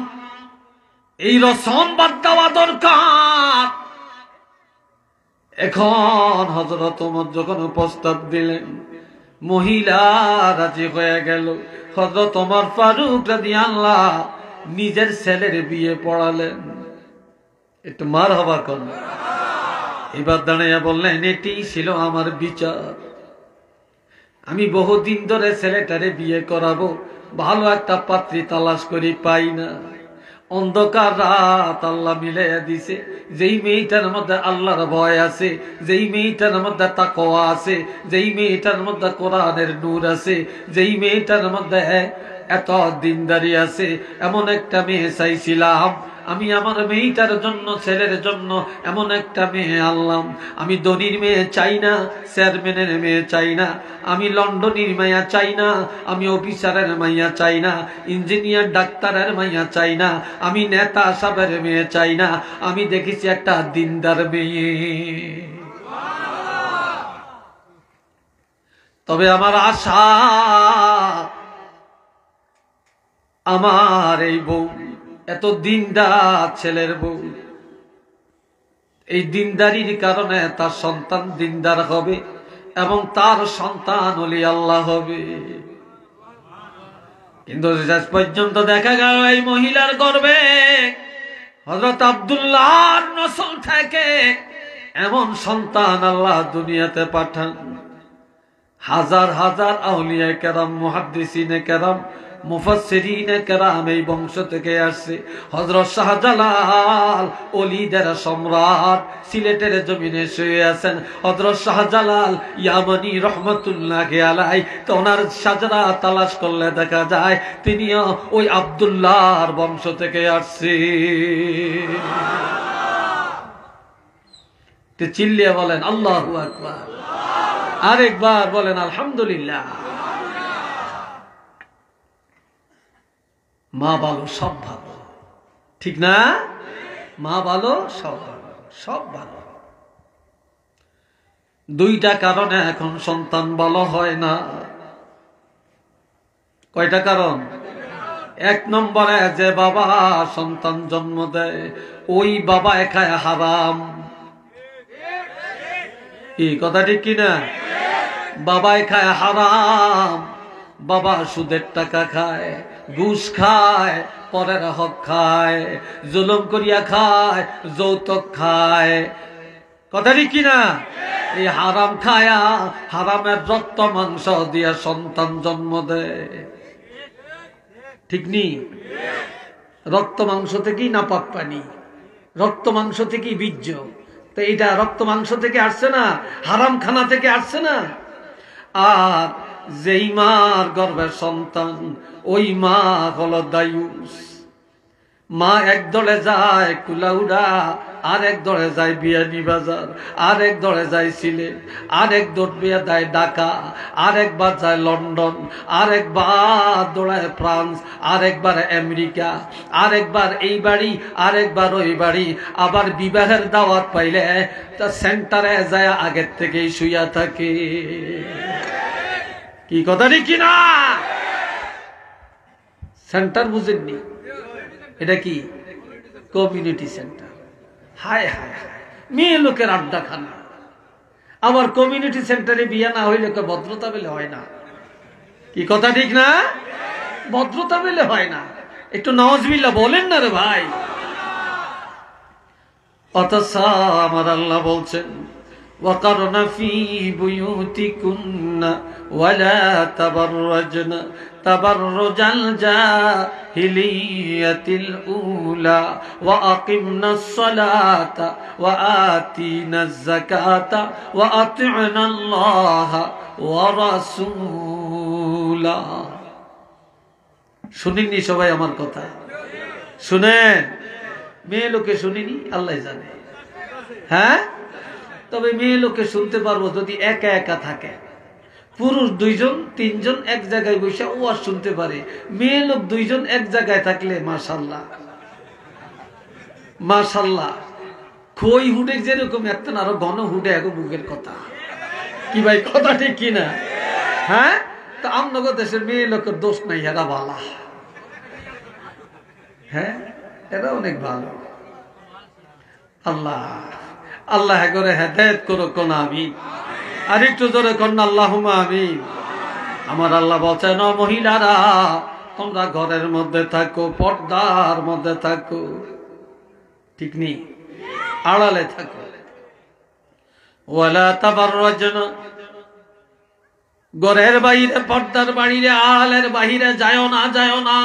এই রসম বাদ দেওয়া দরকার। এখন হযরত ওমর যখন প্রস্তাব দিলেন, মহিলা রাজি হয়ে গেল। হযরত ওমর ফারুক রাদিয়াল্লাহু নিজের ছেলের বিয়ে পড়ালেন। একটু মারহাবা করুন। এবার দাঁড়াইয়া বললেন, এটি ছিল আমার বিচার। আমি বহুদিন ধরে ছেলেটারে বিয়ে করাবো, ভালো একটা পাত্রী তালাশ করি, পাই না। অন্ধকার রাত আল্লাহ মিলাইয়া দিছে। যেই মেয়েটার মধ্যে আল্লাহর ভয় আছে, যেই মেয়েটার মধ্যে তাকওয়া আছে, যেই মেয়েটার মধ্যে কোরআনের নূর আছে, যেই মেয়েটার মধ্যে এত দিনদারি আছে, এমন একটা মেয়ে চাইছিলাম। আমি আমার মেয়েটার জন্য, ছেলের জন্য এমন একটা মেয়ে আনলাম। আমি ধনীর মেয়ে চাই না, চেয়ারম্যানের মেয়ে চাই না, আমি লন্ডনের মাইয়া চাই না, আমি অফিসারের মাইয়া চাই না, ইঞ্জিনিয়ার ডাক্তারের মাইয়া চাই না, আমি নেতা সাহেবের মেয়ে চাই না, আমি দেখেছি একটা দিনদার মেয়ে। তবে আমার আশা আমার এই বউ, এত দিনদার ছেলের বউ, এই দিনদারির কারণে তার সন্তান দিনদার হবে এবং তার সন্তান ওলি আল্লাহ হবে। কিন্তু শেষ পর্যন্ত দেখা গেল এই মহিলার গর্ভে হযরত আব্দুল্লাহর নসল থেকে এমন সন্তান আল্লাহ দুনিয়াতে পাঠান। হাজার হাজার আউলিয়া কেরাম, মুহাদ্দিসিনে কেরাম, মুফাসসিরিনে কেরাম এই বংশ থেকে আসছে। হযরত শাহজালাল ওলিদের সম্রাট সিলেটের জমিনে শুয়ে আছেন। হযরত শাহজালাল ইয়ামানি রহমাতুল্লাহি আলাইহি, তো ওনার সাজরা তালাশ করলে দেখা যায় তিনিও ওই আব্দুল্লাহর বংশ থেকে আসছে। তে চিল্লিয়ে বলেন আল্লাহু আকবার, আরেকবার বলেন আলহামদুলিল্লাহ। মা ভালো, সব ভালো, ঠিক না? মা ভালো, সব ভালো, সব ভালো। দুইটা কারণে এখন সন্তান ভালো হয় না। কয়টা কারণ? এক নম্বরে যে বাবা সন্তান জন্ম দেয় ওই বাবা খায় হারাম। এই কথা ঠিক কিনা? বাবাই খায় হারাম। বাবা সুদের টাকা খায়, ঘুষ খায়, পরের হক খায়, জুলুম করিয়া খায়, যৌতুক খায়। কথা ঠিক কিনা? এই হারাম খায়া হারামের রক্ত মাংস দিয়া সন্তান জন্ম দেয়, ঠিক নি? রক্ত মাংস থেকেই নাপাক পানি, রক্ত মাংস থেকেই বীর্য। তো এটা রক্ত মাংস থেকে আসছে না, হারাম খানা থেকে আসছে না। আর যেই মার গর্ভের সন্তান ওই মা হলো দায়ুস। মা এক দলে যায় কুলাউড়া, আর এক দলে যায় বিয়ানীবাজার, আর এক দলে যায় সিলেট, আর এক দৌড় দেয় ঢাকা, আর একবার যায় লন্ডন, আর একবার দৌড়ায় ফ্রান্স, আর একবার আমেরিকা, আর একবার এই বাড়ি, আর একবার ওই বাড়ি। আবার বিবাহের দাওয়াত পাইলে তা সেন্টারে যায় আগের থেকেই শুইয়া থাকে। কি কথা ঠিক কিনা? সেন্টার বুঝেননি? এটা কি? Community centre. হায় হায় হায়, মেয়ে লোকের আড্ডাখানা। আবার কমিউনিটি সেন্টারে বিয়ে না হইলে ভদ্রতা পেলে হয় না। কি কথা ঠিক না? ভদ্রতা পেলে হয় না। একটু নাউজুবিল্লাহ বলেন না রে ভাই। অথচ আমার আল্লাহ বলছেন وَقَرْنَ فِي بُيُوتِكُنَّ وَلَا تَبَرَّجْنَ تَبَرُّجَ الْجَاهِلِيَّةِ الْأُولَى وَأَقِمْنَا الصَّلَاةَ وَآتِينَا الزَّكَاةَ وَأَطِعْنَا اللَّهَ وَرَسُولَهُ। শুনেননি সবাই আমার কথা? শুনেন? মেয়ে লোকে শুনিনি, আল্লাহ জানে। হ্যাঁ, তবে মেয়ে লোকে শুনতে পারবো যদি একা একা থাকে। পুরুষ দুইজন তিনজন এক জায়গায় বসে ওয়াজ শুনতে পারে। মেয়ে লোক দুইজন এক জায়গায় থাকলে মাশাআল্লাহ মাশাআল্লাহ, খই হুডে যেরকম একটা আরো ঘন হুডে এক বুকের কথা। কি ভাই কথা ঠিক কিনা? হ্যাঁ, তো আমনগর দেশের মেয়ে লোকের দোষ নাই, এরা ভালা। হ্যাঁ, এরা অনেক ভালো। আল্লাহ আল্লাহ করে হেদায়েত করো কোন আমিন। আর একটু জোরে কোন আল্লাহুম্মা আমিন। আমার আল্লাহ বলছেন ও মহিলারা তোমরা ঘরের মধ্যে থাকো, পর্দার মধ্যে থাকো, ঠিক নেই? আড়ালে থাকো। ওয়ালা তাবাররাজনা, ঘরের বাইরে পর্দার বাইরে আড়ালের বাইরে যায়ও না, যায়ও না।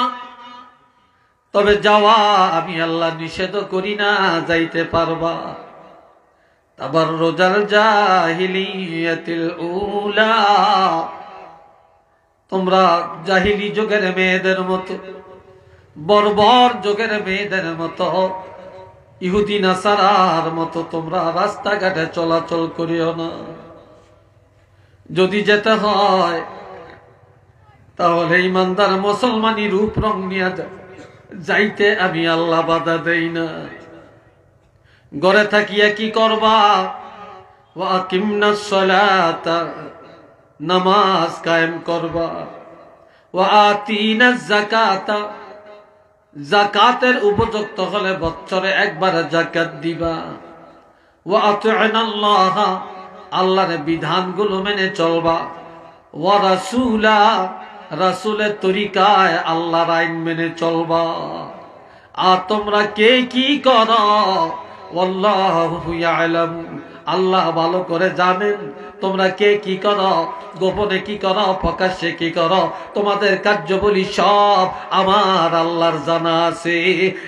তবে যাওয়া আমি আল্লাহ নিষেধ করি না, যাইতে পারবা। তাবাররুজাল জাহিলিয়াতিল উলা, তোমরা জাহিলি যুগের মেয়েদের মতো, বর্বর যুগের মেয়েদের মতো, ইহুদি নাসারার মতো তোমরা রাস্তাঘাটে চলাচল করিও না। যদি যেতে হয় তাহলে ইমানদার মুসলমানি রূপ রং নিয়ে যাইতে আমি আল্লাহ বাধা দেই না। ঘরে থাকিয়া কি করবা? ওয়া আকিমনাস সালাতা, নামাজ কায়েম করবা। ওয়া আতিনা যাকাতা, যাকাতের উপযুক্ত হলে বছরে একবার যাকাত দিবা। ওয়া আতিনাল্লাহ, আল্লাহর বিধানগুলো মেনে চলবা। ওয়া রাসূলা, রাসূলের তরিকায় আল্লাহর আইন মেনে চলবা। আর তোমরা কে কি করো, আল্লাহু ইয়ালামু, আল্লাহ ভালো করে জানেন তোমরা কে কি করো, গোপনে কি করো, প্রকাশ্যে কি করো, তোমাদের কার্যবলী সব আমার আল্লাহর জানা আছে।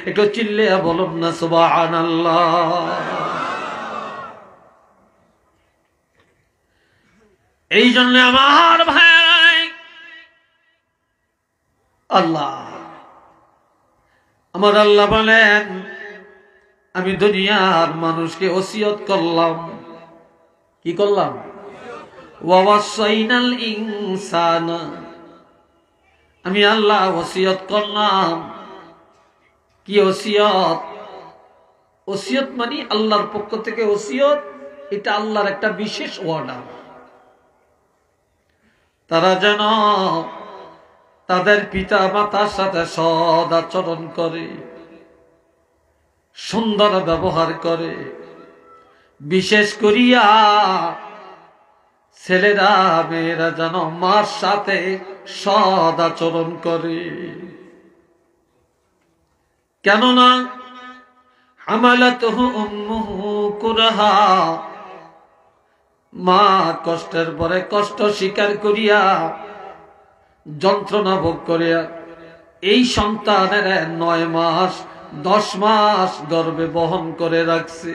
একটু চিল্লিয়া বলুন না সুবহানাল্লাহ। এই জন্য আমার ভাই, আল্লাহ, আমার আল্লাহ বলেন, আমি দুনিয়ার মানুষকে ওসিয়ত করলাম। কি করলাম? ওয়াসাইনাল ইনসানা, আমি আল্লাহ ওসিয়ত করলাম। কি ওসিয়ত? ওসিয়ত মানে আল্লাহর পক্ষ থেকে ওসিয়ত, এটা আল্লাহর একটা বিশেষ অর্ডার। তারা যেন তাদের পিতা মাতার সাথে সৎ আচরণ করে, সুন্দর ব্যবহার করে। বিশেষ করিয়া ছেলেরা মেয়েরা যেন মার সাথে সৎ আচরণ করে। কেননা হামালাতুহু উম্মুহু কুরহা, মা কষ্টের পরে কষ্ট স্বীকার করিয়া, যন্ত্রণা ভোগ করিয়া এই সন্তানের 9 মাস 10 মাস গর্ভে বহন করে রাখছে।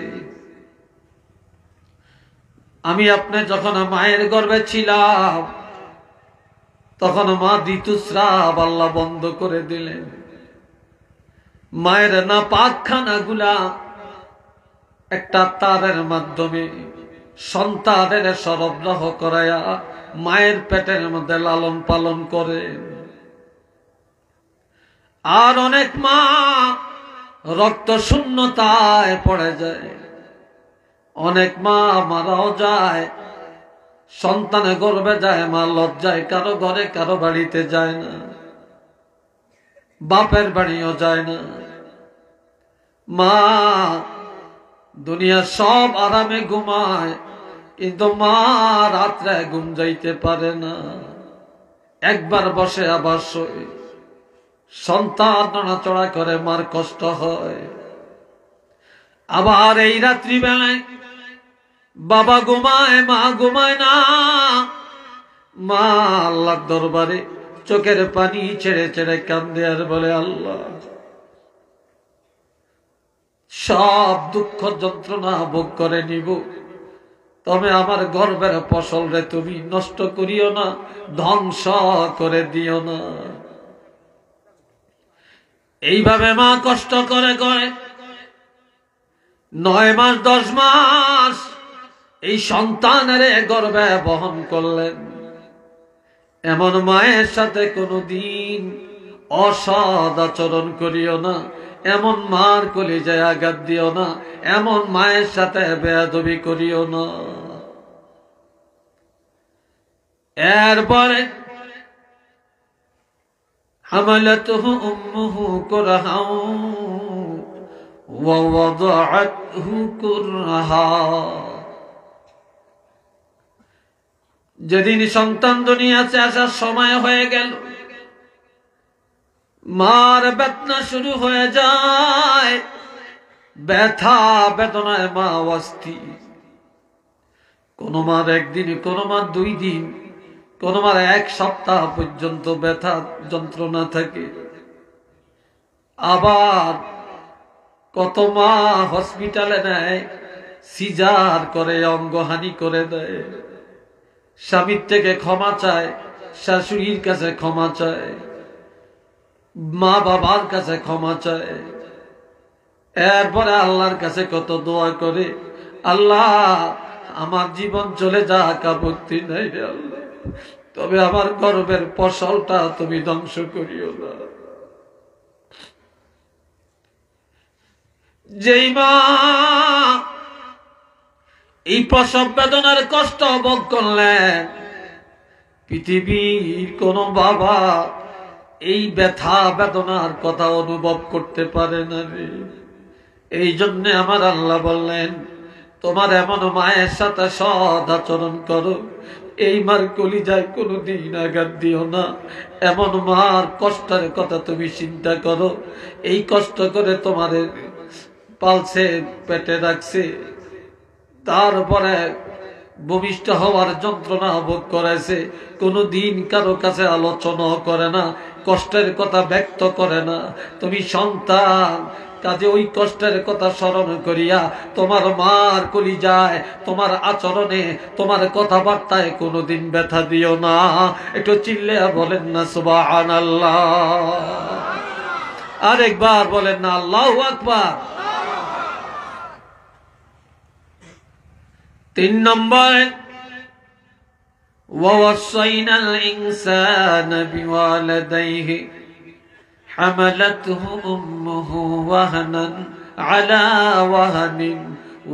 আমি আপনি যখন মায়ের গর্ভে ছিলাম, তখন মা ঋতুস্রাব আল্লাহ বন্ধ করে দিলেন। মায়ের না পাকখানা গুলা একটা তারের মাধ্যমে সন্তানের সরবরাহ করায়া মায়ের পেটের মধ্যে লালন পালন করে। আর অনেক মা রক্ত শূন্যতায় পড়ে যায়, অনেক মা মারাও যায়। সন্তানে গর্ভে যায়, মা লজ্জায় কারো ঘরে কারো বাড়িতে যায় না, বাপের বাড়িও যায় না। মা দুনিয়া সব আরামে ঘুমায়, কিন্তু মা রাত্রে ঘুম যাইতে পারে না। একবার বসে আবার শোয়, সন্তান নড়াচড়া করে, মার কষ্ট হয়। আবার এই রাত্রিবেলায় বাবা ঘুমায়, মা ঘুমায় না। মা আল্লাহর দরবারে চোখের পানি ছেড়ে ছেড়ে কান্দে আর বলে, আল্লাহ, সব দুঃখ যন্ত্রণা ভোগ করে নিব, তবে আমার গর্বের ফসল রে তুমি নষ্ট করিও না, ধ্বংস করে দিও না। এইভাবে মা কষ্ট করে করে 9 মাস 10 মাস এই সন্তানের গর্ভে বহন করলেন। এমন মায়ের সাথে কোনদিন অসৎ আচরণ করিও না, এমন মার কলিজায় আঘাত দিও না, এমন মায়ের সাথে বেয়াদবি করিও না। এরপরে হামালাতুহু উম্মুহু কুরহা ওয়া ওয়াদাআতহু কুরহা, যেদিন সন্তান দুনিয়াতে আসার সময় হয়ে গেল, মার বেদনা শুরু হয়ে যায়। ব্যথা বেদনায় মা অস্থির। কোন মার একদিন, কোন মার 2 দিন, কোন মার 1 সপ্তাহ পর্যন্ত ব্যথা যন্ত্রণা থাকে। আবার কত মা হসপিটালে নেয়, সিজার করে, অঙ্গহানি করে দেয়। স্বামীর থেকে ক্ষমা চায়, শাশুড়ির কাছে ক্ষমা চায়, মা বাবার কাছে ক্ষমা চায়। এরপরে আল্লাহর কাছে কত দোয়া করে, আল্লাহ আমার জীবন চলে যাক আপত্তি নাই রে আল্লাহ, তবে আমার গর্বের ফসলটা তুমি ধ্বংস করিও না। যেই মা এই প্রসব বেদনার কষ্ট ভোগ করলেন, পৃথিবীর কোন বাবা এই ব্যথা বেদনার কথা অনুভব করতে পারে না রে। এই জন্য আমার আল্লাহ বললেন, তোমার এমন মায়ের সাথে সৎ আচরণ করো, এই মার কলিজায় কোনোদিন আঘাত দিও না। এমন মার কষ্টের কথা তুমি চিন্তা করো, এই কষ্ট করে তোমারে পালছে, পেটে রাখছে, তারপরে ভূমিষ্ঠ হওয়ার যন্ত্রণা ভোগ করেছে, কোনদিন কারো কাছে আলোচনা করে না, কষ্টের কথা ব্যক্ত করে না। তুমি সন্তান, কাজে ওই কষ্টের কথা স্মরণ করিয়া তোমার মার কলিজায়, তোমার আচরণে, তোমার কথাবার্তায় কোনোদিন ব্যথা দিও না। একটু চিল্লে বলেন না সুবহানাল্লাহ। আরেকবার বলেন না আল্লাহু আকবার। 3 নম্বরে ووصينا الإنسان بوالديه حملته أمه وهنا على وهن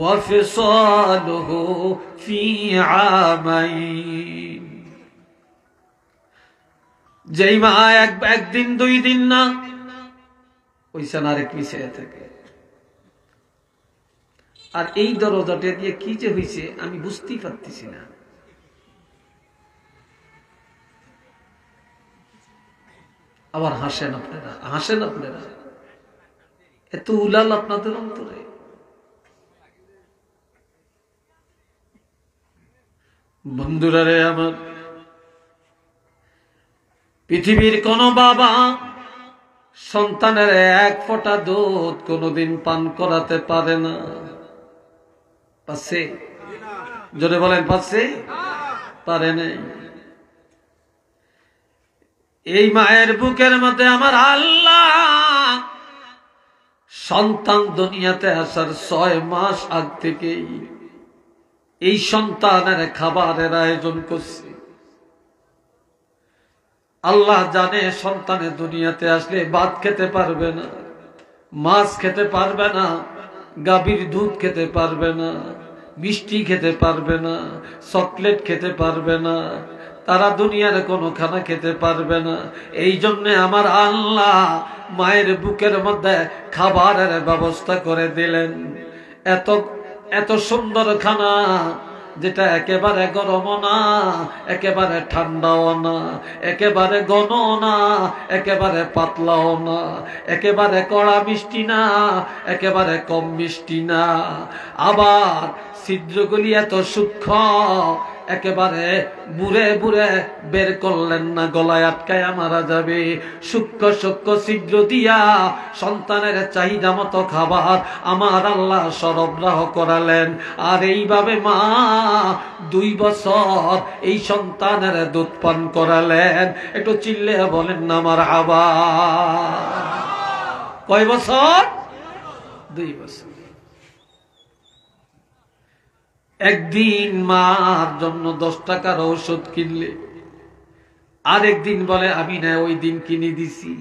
وفصاله في عامين। যেই মা একদিন 2 দিন না, ওই সান আরেক বিষয় থাকে। আর এই দরজাটা দিয়ে কি যে হয়েছে আমি বুঝতেই পারতেছি না। আবার হাসেন আপনারা, হাসেন আপনারা, এত উলাল আপনাদের অন্তরে। বন্ধুরা রে আমার, পৃথিবীর কোন বাবা সন্তানের 1 ফোঁটা দুধ কোনোদিন পান করাতে পারে না। পাচ্ছে? জোরে বলেন পাচ্ছে? পারে নাই। এই মায়ের বুকের মধ্যে আমার আল্লাহ সন্তান দুনিয়াতে আসার 6 মাস আগ থেকেই এই সন্তানের খাবারের আয়োজন করছে। আল্লাহ জানে সন্তানে দুনিয়াতে আসলে ভাত খেতে পারবে না, মাছ খেতে পারবে না, গাভীর দুধ খেতে পারবে না, মিষ্টি খেতে পারবে না, চকলেট খেতে পারবে না, তারা দুনিয়ার কোনো খানা খেতে পারবে না। এই জন্য আমার আল্লাহ মায়ের বুকের মধ্যে খাবারের ব্যবস্থা করে দিলেন। এত এত সুন্দর খানা, যেটা একেবারে গরম না, একেবারে ঠান্ডাও না, একেবারে ঘন না, একেবারে পাতলাও না, একেবারে কড়া মিষ্টি না, একেবারে কম মিষ্টি না। আবার ছিদ্রগুলি এত সূক্ষ্ম, একেবারে বুড়ে বুড়ে বের করলেন না, গলায় আটকায় মারা যাবে। সূক্ষ্ম সূক্ষ্ম ছিদ্র দিয়া সন্তানের চাহিদা মতো খাবার আমার আল্লাহ সরবরাহ করালেন। আর এইভাবে মা 2 বছর এই সন্তানের দুধ পান করালেন। একটু চিল্লে বলেন না মারহাবা। কয় বছর? 2 বছর। একদিন মার জন্য 10 টাকার ঔষধ কিনলে, আরেকদিন বলে আমি না ওই দিন কিনে দিছি।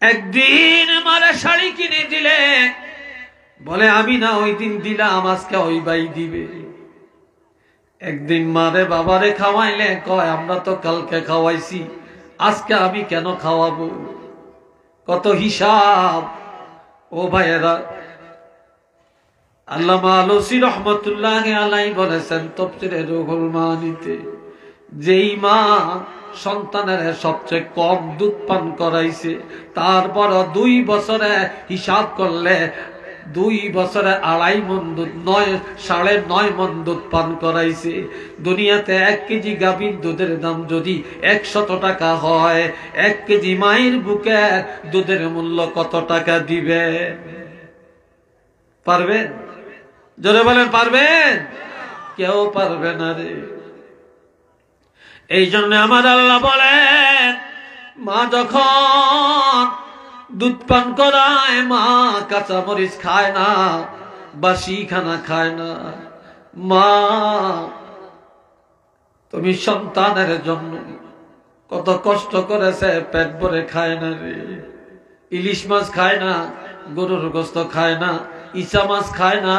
একদিন মারা শাড়ি কিনে দিলে, বলে আমি না ওই দিন দিলাম, আজকে ওই ভাই দিবে। একদিন মারে বাবারে খাওয়াইলে কয় আমরা তো কালকে খাওয়াইছি, আজকে আমি কেন খাওয়াবো? কত হিসাব। ও ভাইয়েরা, আল্লামা আলুসি রহমতুল্লাহি আলাইহি বলেছেন তাফসীরে রুহুল মানিতে, যেই মা সন্তানের সবচেয়ে কম দুধ পান করাইছে, তারপর 2 বছরে হিসাব করলে 2 বছরে 2.5 মণ দুধ, 9.5 মণ দুধ পান করাইছে। দুনিয়াতে 1 কেজি গাভীর দুধের দাম যদি 100 টাকা হয়, 1 কেজি মায়ের বুকের দুধের মূল্য কত টাকা দিবে? পারবেন? জোরে বলেন পারবেন? কেউ পারবে না রে। এই জন্য আমার আল্লাহ বলেন, মা যখন দুধ পান করায়, মা কাঁচা মরিচ খায় না, বাসি খানা খায় না। মা তুমি সন্তানের জন্য কত কষ্ট করেছে, পেট ভরে খায় না রে। ইলিশ মাছ খায় না, গরুর গোস্ত খায় না, ইচা মাছ খায় না,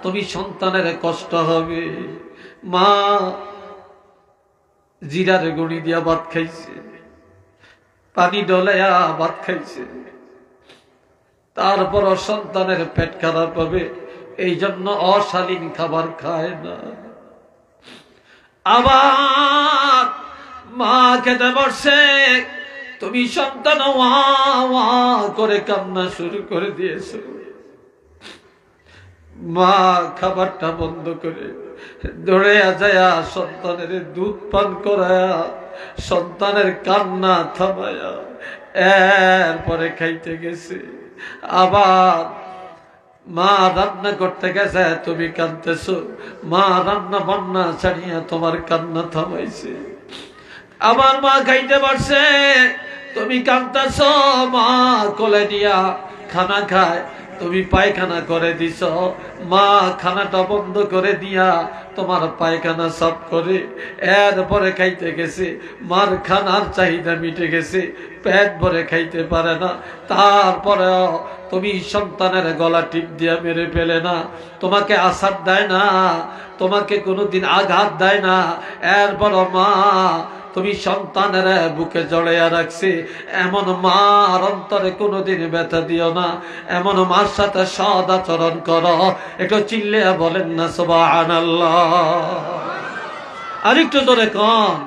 তুমি সন্তানের কষ্ট হবে। মা জিরার গুঁড়ি দিয়া ভাত খাইছে, পানি ডলাইয়া ভাত খাইছে, তারপর সন্তানের পেট খারাপ হবে, এই জন্য অশালীন খাবার খায় না। আবার মা খেতে বসে, তুমি সন্তান ওয়া ওয়া করে কান্না শুরু করে দিয়েছো। মা খাবারটা বন্ধ করে দৌড়ে যায় সন্তানের দুধ পান করায়া, সন্তানের কান্না থামায়া এরপরে খাইতে গেছে। আবার মা রান্না করতে গেছে, তুমি কাঁদতেছো, মা রান্না বান্না ছাড়িয়া তোমার কান্না থামাইছে। আবার মা খাইতে পারছে, তুমি কাঁদতেছো, মা কোলে নিয়া খানা খায়, তুমি পায়খানা করে দিছ, মা খানাটা বন্ধ করে দিয়া তোমার পায়খানা সাফ করে এরপরে খাইতে গেছে। মার খানার চাহিদা মিটে গেছে, পেট ভরে খাইতে পারে না, তারপরেও তুমি সন্তানের গলা টিপ দিয়া মেরে ফেলে না, তোমাকে আসার দেয় না, তোমাকে কোনোদিন আঘাত দেয় না, এরপর মা তুমি সন্তানের বুকে জড়াইয়া রাখছে। এমন মার অন্তরে কোনোদিন ব্যথা দিও না, এমন মার সাথে সদ আচরণ করো। একটু চিল্লিয়া বলেন না সুবহানাল্লাহ। আরেকটু জোরে কন।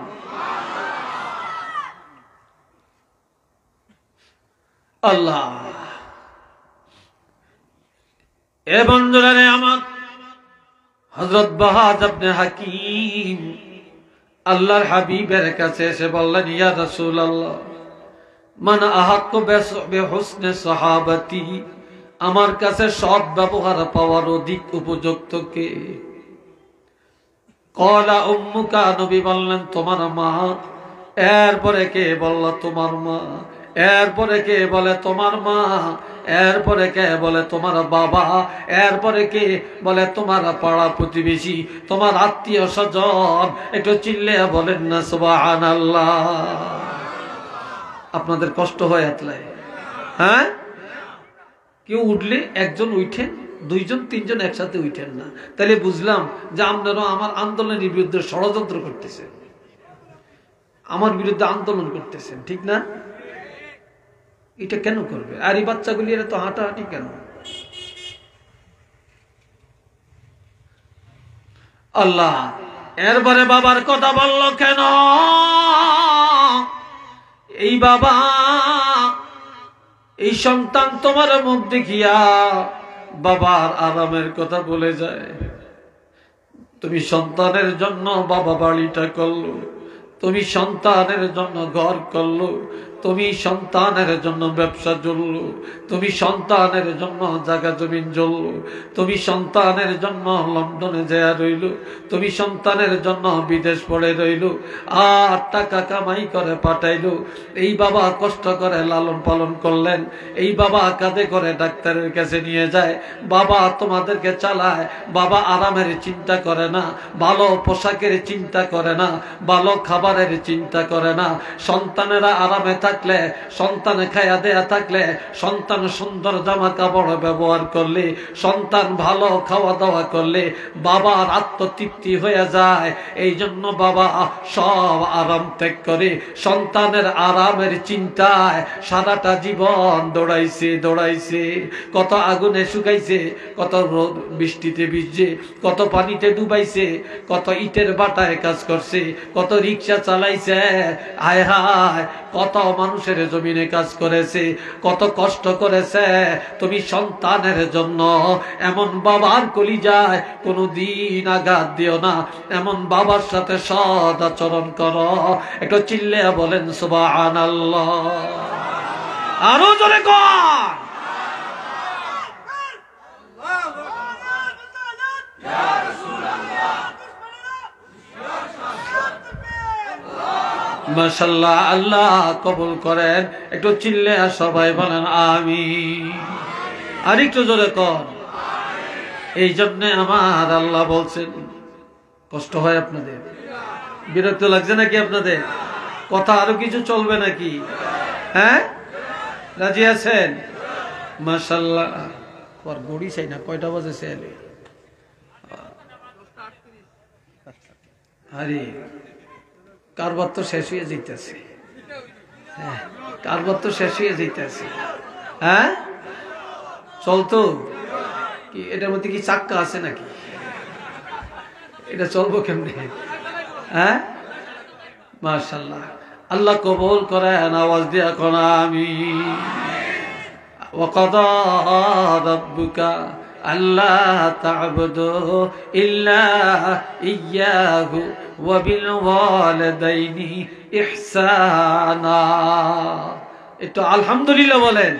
আল্লাহ এ বন্ধুরা আমার, হযরত বাহাজ ইবনে হাকিম আল্লাহর হাবিবের কাছে এসে বললেন, ইয়া রাসূলুল্লাহ, মান আহাক্কু বিহুসনি সাহাবাতি, আমার কাছে সৎ ব্যবহার পাওয়ার অধিক উপযুক্ত কে? ক্বালা উম্মুকা, নবী বললেন তোমার মা। এরপরে কে বলল তোমার মা, এরপরে কে বলে তোমার মা, এরপরে কে বলে তোমার বাবা, এরপরে কে বলে তোমার পাড়া প্রতিবেশী, তোমার আত্মীয় স্বজন। একটু চিল্লে বলেন না সুবহানাল্লাহ। আপনাদের কষ্ট হয় এতলাই? হ্যাঁ, কেউ উঠলে একজন উঠেন, দুইজন তিনজন একসাথে উঠেন না, তাহলে বুঝলাম যে আপনারাও আমার আন্দোলনের বিরুদ্ধে ষড়যন্ত্র করতেছেন, আমার বিরুদ্ধে আন্দোলন করতেছেন, ঠিক না? এটা কেন করবে? আর এই বাচ্চাগুলি এরা তো হাঁটাহাঁটি কেন? আল্লাহ এরপরে বাবার কথা বলল কেন? এই বাবা, এই সন্তান তোমার মুখ দেখিয়া বাবার আরামের কথা বলে যায়। তুমি সন্তানের জন্য বাবা বাড়িটা করলো, তুমি সন্তানের জন্য ঘর করলো, তুমি সন্তানের জন্য ব্যবসা চললো, তুমি সন্তানের জন্য জায়গা জমিন জ্বললো, তুমি সন্তানের জন্য লন্ডনে যায় রইল, তুমি সন্তানের জন্য বিদেশ পড়ে রইল, আর টাকা কামাই করে পাঠাইলো। এই বাবা কষ্ট করে লালন পালন করলেন, এই বাবা কাঁধে করে ডাক্তারের কাছে নিয়ে যায়, বাবা তোমাদেরকে চালায়, বাবা আরামের চিন্তা করে না, ভালো পোশাকের চিন্তা করে না, ভালো খাবারের চিন্তা করে না। সন্তানেরা আরামে থাকলে, সন্তান খায়া দেয়া থাকলে, সন্তান সুন্দর জামা কাপড় ব্যবহার করলে, সন্তান ভালো খাওয়া দাওয়া করলে বাবার আত্মতৃপ্তি হয়ে যায়। এই জন্য বাবা সব আরাম ত্যাগ করে সন্তানের আরামের চিন্তায় সারাটা জীবন দৌড়াইছে দৌড়াইছে, কত আগুনে শুকাইছে, কত বৃষ্টিতে ভিজছে, কত পানিতে ডুবাইছে, কত ইটের বাটায় কাজ করছে, কত রিক্সা চালাইছে, হায় হায় কত মানুষের জমিনে কাজ করেছে, কত কষ্ট করেছে। তুমি সন্তানের জন্য এমন বাবার কলিজায় কোনদিন আঘাত দিও না, এমন বাবার সাথে সদ আচরণ করো। একটু চিল্লে বলেন সুবহানাল্লাহ। আরো জোরে কর। মাশাআল্লাহ, আল্লাহ কবুল করেন। একটু চিল্লে সবাই বলেন আমিন। আর একটু জোরে কর। এই জন্য আমার আল্লাহ বলছেন, কষ্ট হয় আপনাদের? বিরক্ত লাগছে নাকি আপনাদের? কথা আরো কিছু চলবে নাকি? হ্যাঁ, রাজি আছেন? মাশাআল্লাহ। আর গড়ি চাই না, কয়টা বাজে ছেলে? আরে কারবার তো শেষ হয়ে যাইতেছে। হ্যাঁ, কারবার তো শেষ হয়ে যাইতেছে। হ্যাঁ, চলতো কি? এটার মধ্যে কি চাক্কা আছে নাকি? এটা চলবো কেমনে? হ্যাঁ, মাশাআল্লাহ। আল্লাহ কবুল করেন, আওয়াজ দিয়া কোন আমিন। ওয়াকাদা রাব্বুকা আল্লা তা'বুদু ইল্লা ইয়্যাহু ওয়া বিল ওয়ালিদাইনি ইহসানা। একটু আলহামদুলিল্লাহ বলেন।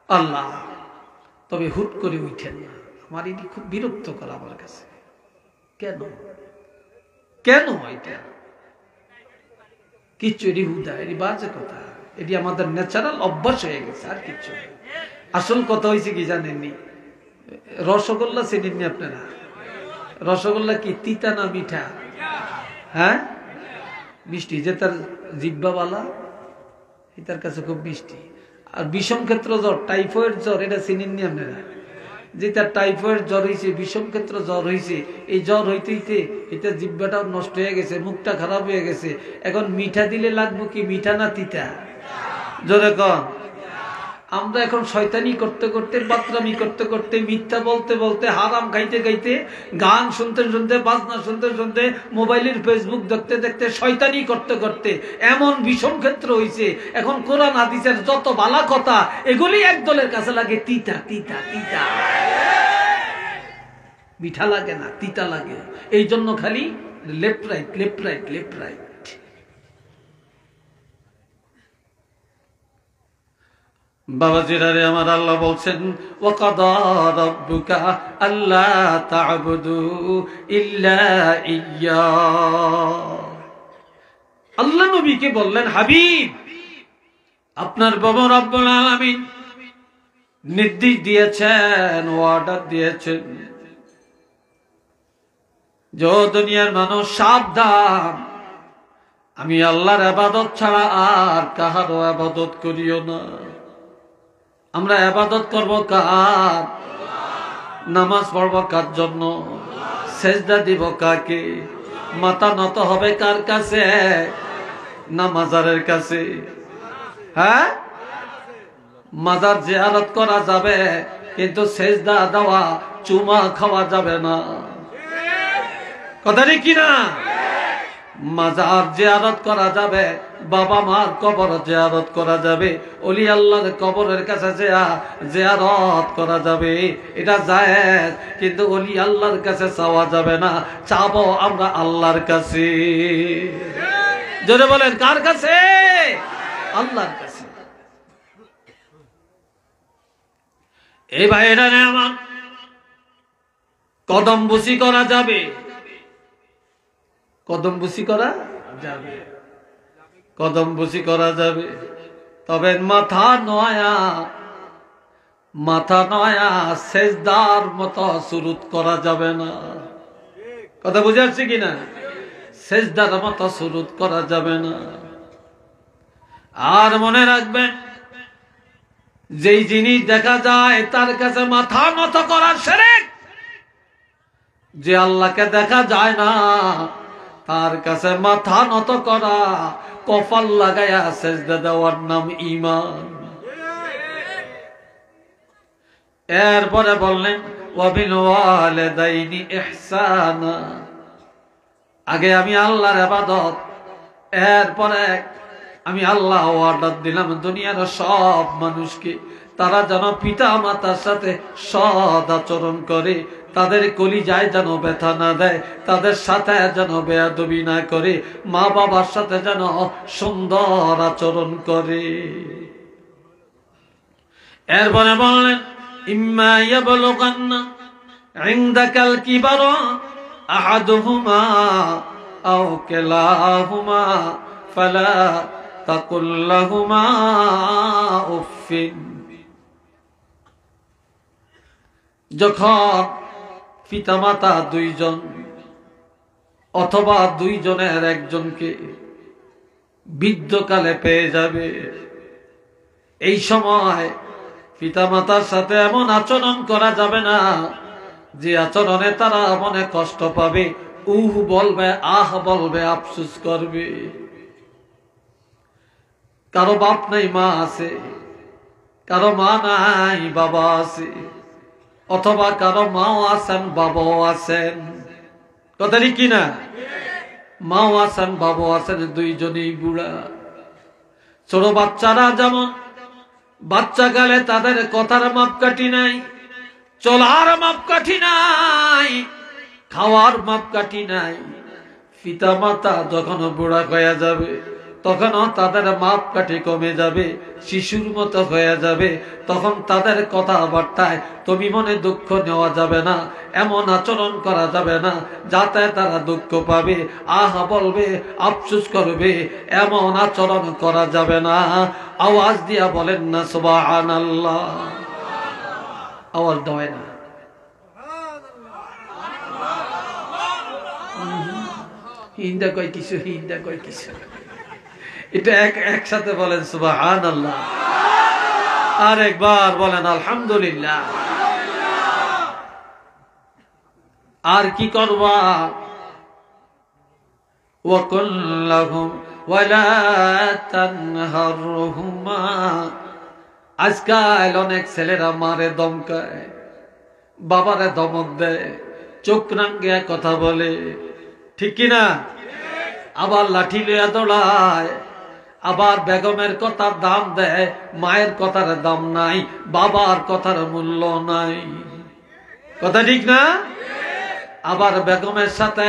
আল্লাহ, তবে হুট করে উঠেন না। আমার এটি খুব বিরক্ত করা আমার কাছে। কেন কেন এটা কিচ্ছু, এটি হুদা, এটি বাজে কথা, এটি আমাদের ন্যাচারাল অভ্যাস হয়ে গেছে, আর কিচ্ছু। আসল কথা হয়েছে কি জানেননি? রসগোল্লা চেনেননি আপনারা? রসগোল্লা কি তিতা না মিঠা? হ্যাঁ, মিষ্টি। যে তার জিহ্বাওয়ালা তার কাছে খুব মিষ্টি। আর বিষম ক্ষেত্র জ্বর, টাইফয়েড জ্বর, এটা চিনেননি আপনারা? যে তার টাইফয়েড জ্বর হয়েছে, বিষম ক্ষেত্র জ্বর হয়েছে, এই জ্বর হইতে হইতে এটা জিহ্বাটাও নষ্ট হয়ে গেছে, মুখটা খারাপ হয়ে গেছে। এখন মিঠা দিলে লাগবো কি, মিঠা না তিতা? জোরে কন। আমরা এখন শয়তানি করতে করতে, বাতরামি করতে করতে, মিথ্যা বলতে বলতে, হারাম খাইতে খাইতে, গান শুনতে শুনতে, বাজনা শুনতে শুনতে, মোবাইলের ফেসবুক দেখতে দেখতে, শয়তানি করতে করতে এমন বিষম ক্ষেত্র হয়েছে। এখন কোরআন হাদিসের যত বালা কথা, এগুলি এক দলের কাছে লাগে তিতা তিতা তিতা। মিঠা লাগে না, তিতা লাগে। এই জন্য খালি left right left right left right. বাবাজিরা রে আমার, আল্লাহ বলছেন ওয়াকাদা রাব্বুকা আল্লা তা'বুদু ইল্লা ইয়্যা। আল্লাহ নবীকে বললেন, হাবিব, আপনার বাবা রব্বুল আলামিন নির্দেশ দিয়েছেন, অর্ডার দিয়েছেন, যে দুনিয়ার মানুষ সাবধান, আমি আল্লাহর ইবাদত ছাড়া আর কাহারও ইবাদত করিও না। আমরা ইবাদত করব কার? নামাজ পড়ব কার জন্য? সেজদা দিব কাকে? মাথা নত হবে কার কাছে? না মাজারের কাছে? হ্যাঁ, মাজার জিয়ারত করা যাবে, কিন্তু সেজদা দেওয়া, চুমা খাওয়া যাবে না। কথা ঠিক কিনা? মাজার জিয়ারত করা যাবে, বাবা মার কবর জিয়ারত করা যাবে, ওলি আল্লাহর কবরের কাছে জিয়ারত করা যাবে, এটা জায়েজ। কিন্তু ওলি আল্লাহর কাছে চাওয়া যাবে না, চাবো আমরা আল্লাহর কাছে। যদি বলেন কার কাছে? আল্লাহর কাছে। এই ভাইরা রে আমার, কদম বুসি করা যাবে, কদম বুসি করা যাবে, কদম বুসি করা যাবে, তবে মাথা নয়া সেজদার মতো সুরুত করা যাবে না। কথা বুঝে আসছে কিনা? সেজদার মতো সুরুত করা যাবে না। আর মনে রাখবেন, যেই জিনিস দেখা যায় তার কাছে মাথা নত করার শিরক। যে আল্লাহকে দেখা যায় না তার কাছে মাথা নত করা, কপাল লাগায়া সেজদা দেওয়ার নাম ঈমান। এরপরে বললেন ওয়া বিল ওয়ালিদাইনি ইহসানা। আগে আমি আল্লাহর ইবাদত, এরপরে আমি আল্লাহ অর্ডার দিলাম দুনিয়ার সব মানুষকে, তারা যেন পিতা মাতার সাথে সৎ আচরণ করে, তাদের কলিজায় যেন ব্যথা না দেয়, তাদের সাথে যেন বেয়াদবি না করে, মা বাবার সাথে যেন সুন্দর আচরণ করে। এরপরে বললেন ইম্মা ইয়াবলুগান্না ইনদাকাল কিবারা আহাদুহুমা আও কিলাহুমা ফালা তাকুল লাহুমা উফিন। যখন পিতামাতা দুইজন অথবা দুইজনের একজনকে বৃদ্ধকালে পেয়ে যাবে, এই সময় পিতামাতার সাথে এমন আচরণ করা যাবে না যে আচরণে তারা মনে কষ্ট পাবে, উহ বলবে, আহ বলবে, আফসোস করবে। কারো বাপ নাই মা আছে, কারো মা নাই বাবা আছে, অথবা কারো মাও আছেন বাবাও আছেন। কথা ঠিক কিনা? মাও আছেন বাবাও আছেন, দুইজনেই বুড়া। ছোট বাচ্চারা যেমন বাচ্চা কালে তাদের কথার মাপকাঠি নাই, চলার মাপকাঠি নাই, খাওয়ার মাপকাঠি নাই। পিতা মাতা যখন বুড়া হয়ে যাবে তখনও তাদের মাপকাঠি কমে যাবে, শিশুর মতো হয়ে যাবে। তখন তাদের কথাবার্তায় তুমি মনে দুঃখ নেওয়া যাবে না, এমন আচরণ করা যাবে না যাতে তারা দুঃখ পাবে, আহা বলবে, আফসোস করবে, এমন আচরণ করা যাবে না। আওয়াজ দিয়া বলেন না সুবহানাল্লাহ। আওয়াজ দেয় না। হিন্দা কয় কিছু, হিন্দা কয় কিছু। এটা একসাথে বলেন সুবহানাল্লাহ, আর একবার বলেন আলহামদুলিল্লাহ। আর কি করবা? ওয়াকুল লাহুম ওয়ালা তানহারহুমা। আজকাল অনেক ছেলেরা মারে দমকায়, বাবারে ধমক দেয়, চোখ রাঙ্গিয়া কথা বলে, ঠিক কিনা? আবার লাঠি লইয়া দৌড়ায়, আবার বেগমের কথার দাম দেয়, মায়ের কথার দাম নাই, বাবার কথার মূল্য নাই। কথা ঠিক না? আবার বেগমের সাথে